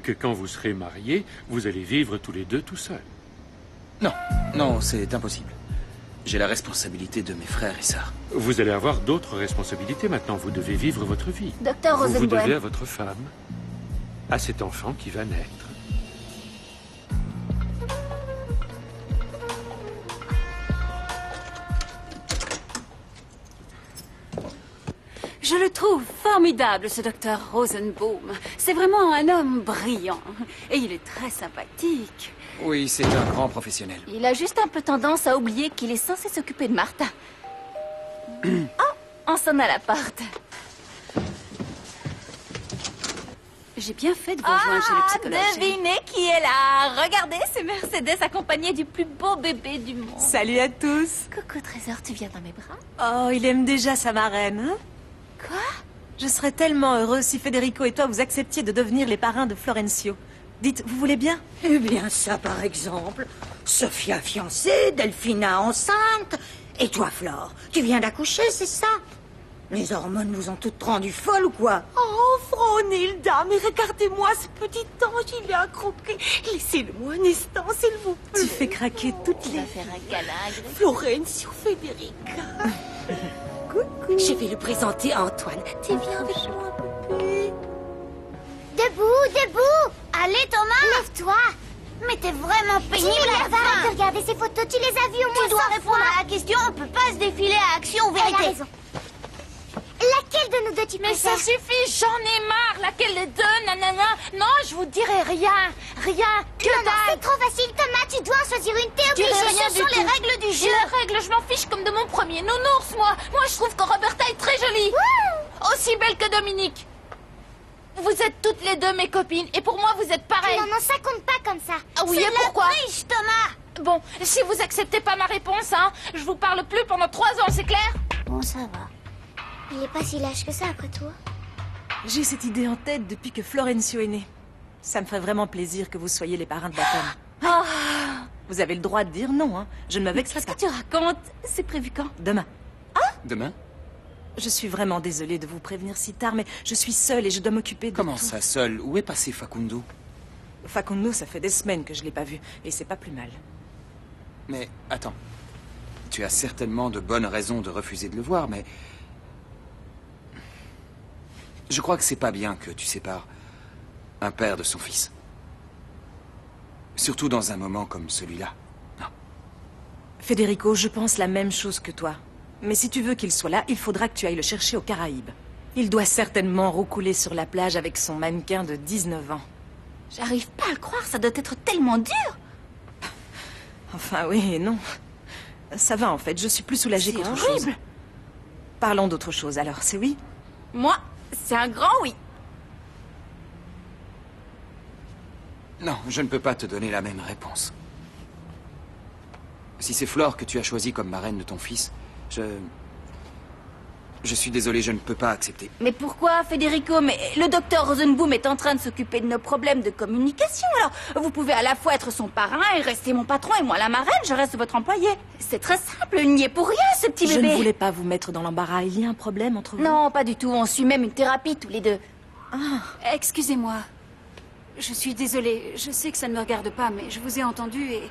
Speaker 16: que quand vous serez mariés, vous allez vivre tous les deux tout seuls.
Speaker 3: Non, c'est impossible. J'ai la responsabilité de mes frères et sœurs.
Speaker 16: Vous allez avoir d'autres responsabilités maintenant. Vous devez vivre votre vie.
Speaker 6: Docteur
Speaker 16: Vous
Speaker 6: Rosenboim.
Speaker 16: devez à votre femme, à cet enfant qui va naître.
Speaker 11: Je le trouve formidable, ce docteur Rosenbaum. C'est vraiment un homme brillant. Et il est très sympathique.
Speaker 3: Oui, c'est un grand professionnel.
Speaker 6: Il a juste un peu tendance à oublier qu'il est censé s'occuper de Martha. Oh, on sonne à la porte.
Speaker 11: J'ai bien fait de vous rejoindre chez le psychologue.
Speaker 6: Devinez qui est là. Regardez, c'est Mercedes accompagnée du plus beau bébé du monde.
Speaker 17: Salut à tous.
Speaker 6: Coucou Trésor, tu viens dans mes bras?
Speaker 17: Oh, il aime déjà sa marraine, hein?
Speaker 6: Quoi?
Speaker 17: Je serais tellement heureuse si Federico et toi vous acceptiez de devenir les parrains de Florencio. Dites, vous voulez bien?
Speaker 15: Eh bien, ça par exemple. Sophia fiancée, Delphina enceinte. Et toi, Flore, tu viens d'accoucher, c'est ça? Les hormones vous ont toutes rendues folles ou quoi?
Speaker 17: Oh, Fronilda, mais regardez-moi ce petit ange, il est accroqué. Laissez-le-moi un instant, s'il vous plaît. Tu fais craquer toutes les...
Speaker 6: faire un câlin.
Speaker 17: Florencio, Federica. Coucou. Je vais le présenter à Antoine. T'es bien avec moi, bébé?
Speaker 8: Debout, debout! Allez, Thomas! Lève-toi! Mais t'es vraiment pénible à la fin! Arrête de regarder ces photos, tu les as vues au moins 100 fois! Tu dois répondre à la question, on peut pas se défiler à action ou vérité! Elle a raison. Laquelle de nous deux tu préfères?
Speaker 6: Mais ça suffit, j'en ai marre! Laquelle des deux? Nanana! Non, je vous dirai rien! Rien! Que
Speaker 8: non, c'est trop facile, Thomas, tu dois en choisir une, t'es obligé, ce sont les règles du jeu!
Speaker 6: Les règles, je m'en fiche comme de mon premier nounours, moi! Moi, je trouve que Roberta est très jolie! Aussi belle que Dominique! Vous êtes toutes les deux mes copines, et pour moi, vous êtes pareilles.
Speaker 8: Non, ça compte pas comme ça.
Speaker 6: Ah oui, et pourquoi? Triche, Thomas. Bon, si vous acceptez pas ma réponse, hein, je vous parle plus pendant 3 ans, c'est clair?
Speaker 8: Bon, ça va. Il est pas si lâche que ça, après toi.
Speaker 17: J'ai cette idée en tête depuis que Florencio est né. Ça me ferait vraiment plaisir que vous soyez les parrains de baptême.
Speaker 6: Oh.
Speaker 17: Vous avez le droit de dire non, hein. Je ne me vexerai pas.
Speaker 6: Qu'est-ce que tu racontes? C'est prévu quand?
Speaker 17: Demain.
Speaker 6: Ah?
Speaker 3: Demain?
Speaker 17: Je suis vraiment désolée de vous prévenir si tard, mais je suis seule et je dois m'occuper de
Speaker 3: Comment
Speaker 17: tout.
Speaker 3: ça, seule? Où est passé Facundo?
Speaker 17: Facundo, ça fait des semaines que je l'ai pas vu, et c'est pas plus mal.
Speaker 3: Mais, attends. Tu as certainement de bonnes raisons de refuser de le voir, mais... Je crois que c'est pas bien que tu sépares un père de son fils. Surtout dans un moment comme celui-là. Non.
Speaker 17: Federico, je pense la même chose que toi. Mais si tu veux qu'il soit là, il faudra que tu ailles le chercher aux Caraïbes. Il doit certainement roucouler sur la plage avec son mannequin de 19 ans.
Speaker 6: J'arrive pas à le croire, ça doit être tellement dur.
Speaker 17: Enfin, oui et non. Ça va, en fait, je suis plus soulagée qu'autre chose. Parlons d'autre chose, alors, c'est oui?
Speaker 6: Moi, c'est un grand oui.
Speaker 3: Non, je ne peux pas te donner la même réponse. Si c'est Flore que tu as choisie comme marraine de ton fils, je suis désolé, je ne peux pas accepter.
Speaker 6: Mais pourquoi, Federico? Mais le docteur Rosenboom est en train de s'occuper de nos problèmes de communication. Alors, vous pouvez à la fois être son parrain et rester mon patron et moi la marraine, je reste votre employé. C'est très simple, il n'y est pour rien, ce petit bébé.
Speaker 17: Je ne voulais pas vous mettre dans l'embarras. Il y a un problème entre vous?
Speaker 6: Non, pas du tout. On suit même une thérapie tous les deux.
Speaker 11: Ah, excusez-moi. Je suis désolée. Je sais que ça ne me regarde pas, mais je vous ai entendu et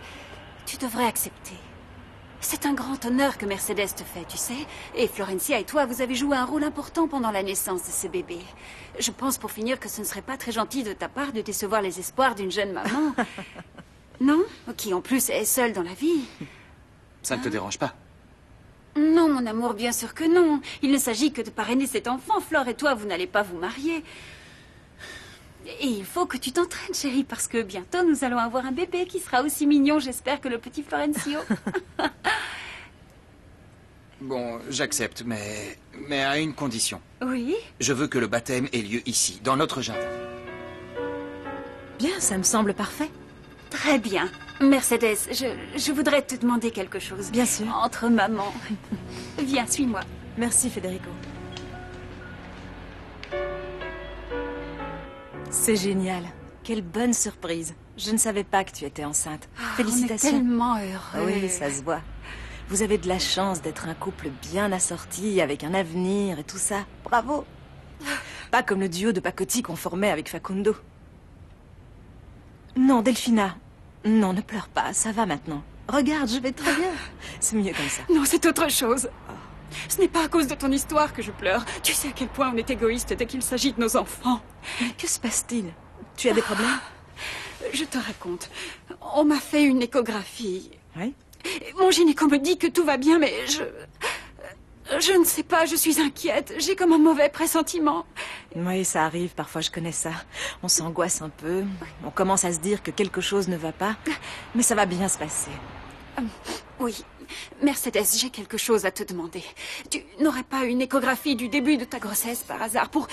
Speaker 11: tu devrais accepter. C'est un grand honneur que Mercedes te fait, tu sais. Et Florencia et toi, vous avez joué un rôle important pendant la naissance de ce bébé. Je pense, pour finir, que ce ne serait pas très gentil de ta part de décevoir les espoirs d'une jeune maman. Non? Qui, en plus, est seule dans la vie.
Speaker 3: Ça ne te dérange pas?
Speaker 11: Non, mon amour, bien sûr que non. Il ne s'agit que de parrainer cet enfant. Flore et toi, vous n'allez pas vous marier. Et il faut que tu t'entraînes, chérie, parce que bientôt nous allons avoir un bébé qui sera aussi mignon, j'espère, que le petit Florencio.
Speaker 3: Bon, j'accepte, mais à une condition.
Speaker 11: Oui?
Speaker 3: Je veux que le baptême ait lieu ici, dans notre jardin.
Speaker 17: Bien, ça me semble parfait.
Speaker 11: Très bien. Mercedes, je voudrais te demander quelque chose.
Speaker 17: Bien sûr.
Speaker 11: Entre maman. Viens, suis-moi.
Speaker 17: Merci, Federico. C'est génial. Quelle bonne surprise. Je ne savais pas que tu étais enceinte. Félicitations.
Speaker 11: On est tellement heureux.
Speaker 17: Oui, ça se voit. Vous avez de la chance d'être un couple bien assorti, avec un avenir et tout ça. Bravo. Pas comme le duo de pacotille qu'on formait avec Facundo. Non, Delphina. Non, ne pleure pas. Ça va maintenant. Regarde, je vais très bien. C'est mieux comme ça.
Speaker 11: Non, c'est autre chose. Ce n'est pas à cause de ton histoire que je pleure. Tu sais à quel point on est égoïste dès qu'il s'agit de nos enfants.
Speaker 17: Mais que se passe-t-il? Tu as des problèmes?
Speaker 11: Je te raconte. On m'a fait une échographie.
Speaker 17: Oui?
Speaker 11: Mon gynéco me dit que tout va bien, mais je ne sais pas, je suis inquiète. J'ai comme un mauvais pressentiment.
Speaker 17: Oui, ça arrive, parfois je connais ça. On s'angoisse un peu, on commence à se dire que quelque chose ne va pas, mais ça va bien se passer.
Speaker 11: Oui. Mercedes, j'ai quelque chose à te demander. Tu n'aurais pas une échographie du début de ta grossesse par hasard pour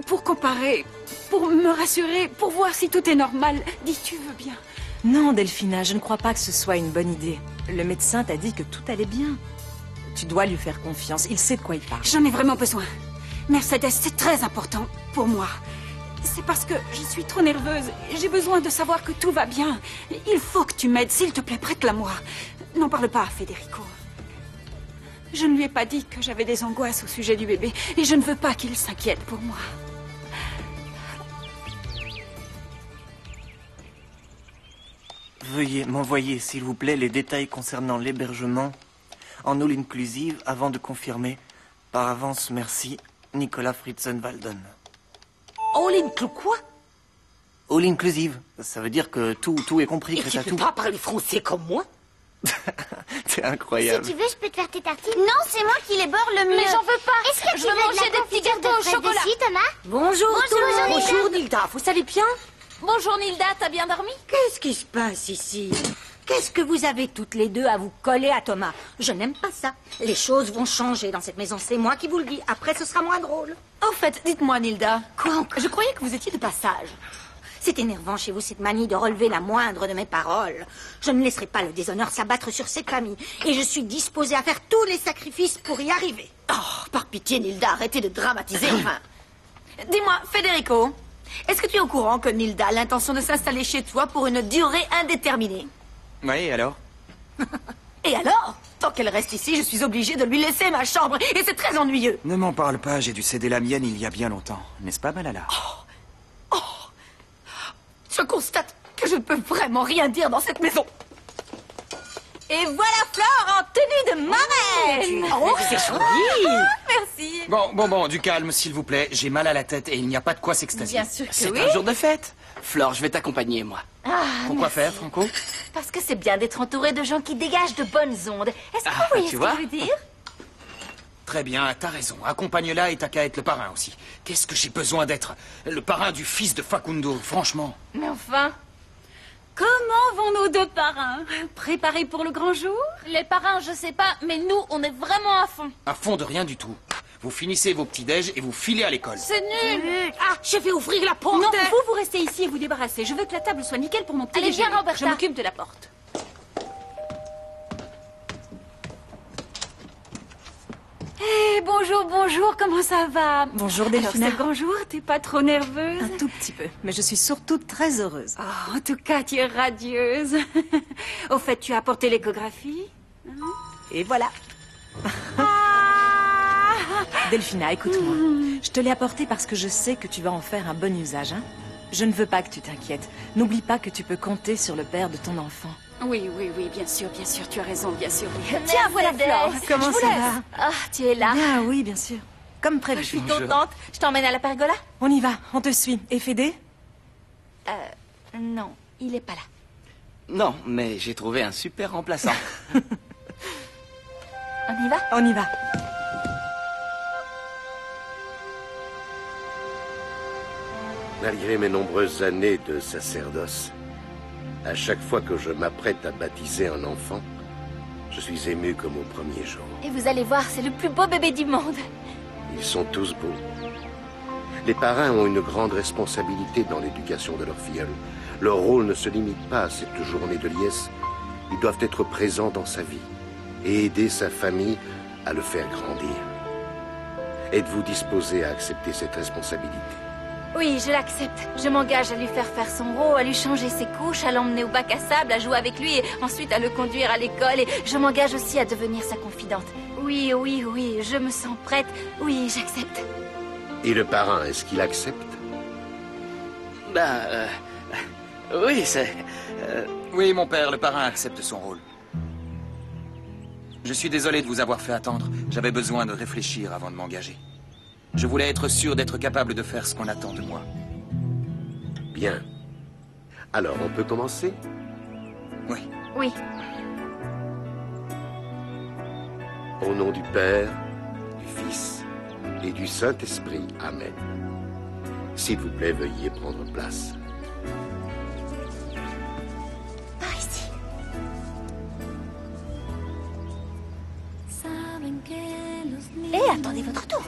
Speaker 11: Pour comparer, pour me rassurer, pour voir si tout est normal. Dis, tu veux bien.
Speaker 17: Non, Delphina, je ne crois pas que ce soit une bonne idée. Le médecin t'a dit que tout allait bien. Tu dois lui faire confiance, il sait de quoi il parle.
Speaker 11: J'en ai vraiment besoin. Mercedes, c'est très important pour moi. C'est parce que je suis trop nerveuse. J'ai besoin de savoir que tout va bien. Il faut que tu m'aides, s'il te plaît, prête-la moi. N'en parle pas à Federico. Je ne lui ai pas dit que j'avais des angoisses au sujet du bébé, et je ne veux pas qu'il s'inquiète pour moi.
Speaker 12: Veuillez m'envoyer, s'il vous plaît, les détails concernant l'hébergement en all inclusive avant de confirmer. Par avance, merci, Nicolas Fritzenwalden.
Speaker 15: All inclusive quoi?
Speaker 12: All inclusive, ça veut dire que tout est compris,
Speaker 15: Et
Speaker 12: que
Speaker 15: tu
Speaker 12: t'as
Speaker 15: peux
Speaker 12: tout.
Speaker 15: pas parler français comme moi?
Speaker 12: C'est incroyable.
Speaker 8: Si tu veux, je peux te faire tes tartines. Non, c'est moi qui les beurre le mieux.
Speaker 5: Mais j'en veux pas.
Speaker 8: Est-ce que
Speaker 5: Je
Speaker 8: tu
Speaker 5: veux
Speaker 8: veux de
Speaker 5: manger
Speaker 8: la
Speaker 5: des petits
Speaker 8: confiture
Speaker 5: gâteaux
Speaker 8: de
Speaker 5: au
Speaker 8: fraises
Speaker 5: chocolat.
Speaker 8: dessus, Thomas?
Speaker 15: Bonjour tout le monde.
Speaker 8: Nilda.
Speaker 15: Bonjour Nilda, vous allez bien?
Speaker 5: Bonjour Nilda, t'as bien dormi?
Speaker 15: Qu'est-ce qui se passe ici? Qu'est-ce que vous avez toutes les deux à vous coller à Thomas? Je n'aime pas ça. Les choses vont changer dans cette maison, c'est moi qui vous le dis. Après, ce sera moins drôle.
Speaker 11: En fait, dites-moi, Nilda.
Speaker 15: Quoi encore?
Speaker 11: Je croyais que vous étiez de passage.
Speaker 15: C'est énervant chez vous, cette manie de relever la moindre de mes paroles. Je ne laisserai pas le déshonneur s'abattre sur cette famille. Et je suis disposée à faire tous les sacrifices pour y arriver. Oh, par pitié, Nilda, arrêtez de dramatiser, enfin.
Speaker 11: Dis-moi, Federico, est-ce que tu es au courant que Nilda a l'intention de s'installer chez toi pour une durée indéterminée?
Speaker 3: Oui, et alors?
Speaker 11: Et alors? Tant qu'elle reste ici, je suis obligée de lui laisser ma chambre. Et c'est très ennuyeux.
Speaker 3: Ne m'en parle pas, j'ai dû céder la mienne il y a bien longtemps. N'est-ce pas, Malala?
Speaker 11: Je constate que je ne peux vraiment rien dire dans cette maison. Et voilà Flore en tenue de marraine.
Speaker 15: Oh, c'est joli.
Speaker 11: Merci.
Speaker 3: Bon, du calme, s'il vous plaît. J'ai mal à la tête et il n'y a pas de quoi s'extasier.
Speaker 5: Bien sûr que
Speaker 13: C'est
Speaker 5: oui.
Speaker 13: un jour de fête. Flore, je vais t'accompagner, moi.
Speaker 5: Ah,
Speaker 3: Pourquoi
Speaker 5: merci.
Speaker 3: faire, Franco?
Speaker 5: Parce que c'est bien d'être entouré de gens qui dégagent de bonnes ondes. Est-ce que vous voyez
Speaker 3: tu
Speaker 5: ce
Speaker 3: vois
Speaker 5: que je veux dire?
Speaker 3: Très bien, t'as raison. Accompagne-la et t'as qu'à être le parrain aussi. Qu'est-ce que j'ai besoin d'être? Le parrain du fils de Facundo, franchement.
Speaker 5: Mais enfin,
Speaker 11: Comment vont nos deux parrains? Préparés pour le grand jour?
Speaker 5: les parrains, je sais pas, mais nous, on est vraiment à fond.
Speaker 3: À fond de rien du tout. Vous finissez vos petits-déj et vous filez à l'école.
Speaker 5: C'est nul.
Speaker 15: Ah, je vais ouvrir la porte.
Speaker 11: Non, vous restez ici et vous débarrassez. Je veux que la table soit nickel pour mon petit
Speaker 5: Allez,
Speaker 11: déjeuner.
Speaker 5: viens, Roberta.
Speaker 11: Je m'occupe de la porte. Eh, bonjour, comment ça va?
Speaker 17: Bonjour,
Speaker 11: Alors,
Speaker 17: Delphina.
Speaker 11: c'est le grand jour, t'es pas trop nerveuse?
Speaker 17: Un tout petit peu, mais je suis surtout très heureuse.
Speaker 11: Oh, en tout cas, tu es radieuse. Au fait, tu as apporté l'échographie?
Speaker 17: Et voilà. Delphina, écoute-moi. Je te l'ai apporté parce que je sais que tu vas en faire un bon usage. Hein. Je ne veux pas que tu t'inquiètes. N'oublie pas que tu peux compter sur le père de ton enfant.
Speaker 11: Oui, bien sûr, tu as raison, bien sûr.
Speaker 5: Tiens,
Speaker 11: Tiens, voilà Flore.
Speaker 17: Comment ça va?
Speaker 5: Ah, tu es là.
Speaker 17: Ah oui, bien sûr. Comme prévu.
Speaker 5: Je suis contente. Je t'emmène à la pergola?
Speaker 17: On y va, on te suit. Et Fédé?
Speaker 5: Non, il est pas là.
Speaker 13: Non, mais j'ai trouvé un super remplaçant.
Speaker 5: On y va?
Speaker 17: On y va.
Speaker 18: Malgré mes nombreuses années de sacerdoce, à chaque fois que je m'apprête à baptiser un enfant, je suis ému comme au premier jour.
Speaker 5: Et vous allez voir, c'est le plus beau bébé du monde.
Speaker 18: Ils sont tous beaux. Les parrains ont une grande responsabilité dans l'éducation de leur filleul. Leur rôle ne se limite pas à cette journée de liesse. Ils doivent être présents dans sa vie et aider sa famille à le faire grandir. Êtes-vous disposé à accepter cette responsabilité?
Speaker 5: Oui, je l'accepte. Je m'engage à lui faire faire son rôle, à lui changer ses couches, à l'emmener au bac à sable, à jouer avec lui et ensuite à le conduire à l'école. Et je m'engage aussi à devenir sa confidente. Oui, je me sens prête. Oui, j'accepte.
Speaker 18: Et le parrain, est-ce qu'il accepte?
Speaker 13: Oui, c'est...
Speaker 3: Oui, mon père, le parrain accepte son rôle. Je suis désolé de vous avoir fait attendre. J'avais besoin de réfléchir avant de m'engager. Je voulais être sûr d'être capable de faire ce qu'on attend de moi.
Speaker 18: Bien. Alors, on peut commencer?
Speaker 5: Oui.
Speaker 18: Au nom du Père, du Fils et du Saint-Esprit. Amen. S'il vous plaît, veuillez prendre place.
Speaker 5: Par ici.
Speaker 6: Saben que Et attendez votre tour.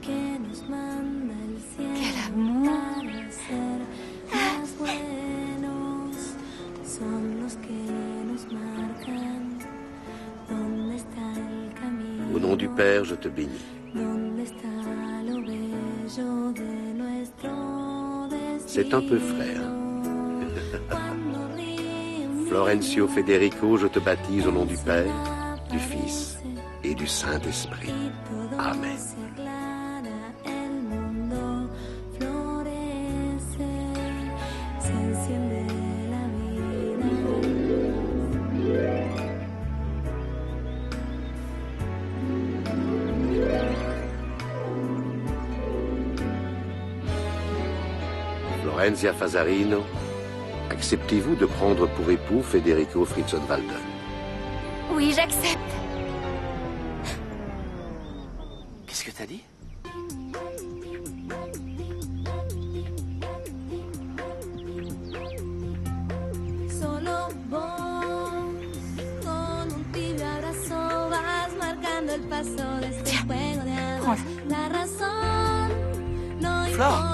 Speaker 6: Quel amour.
Speaker 18: Au nom du Père, je te bénis. C'est un peu frais, hein? Florencio Federico, je te baptise au nom du Père, du Fils et du Saint-Esprit. Amen. Florenzia Fasarino, acceptez-vous de prendre pour époux Federico Fritzen-Walden?
Speaker 6: Oui, j'accepte.
Speaker 14: Qu'est-ce que t'as dit?
Speaker 6: Tiens, prends-le.
Speaker 14: Flore!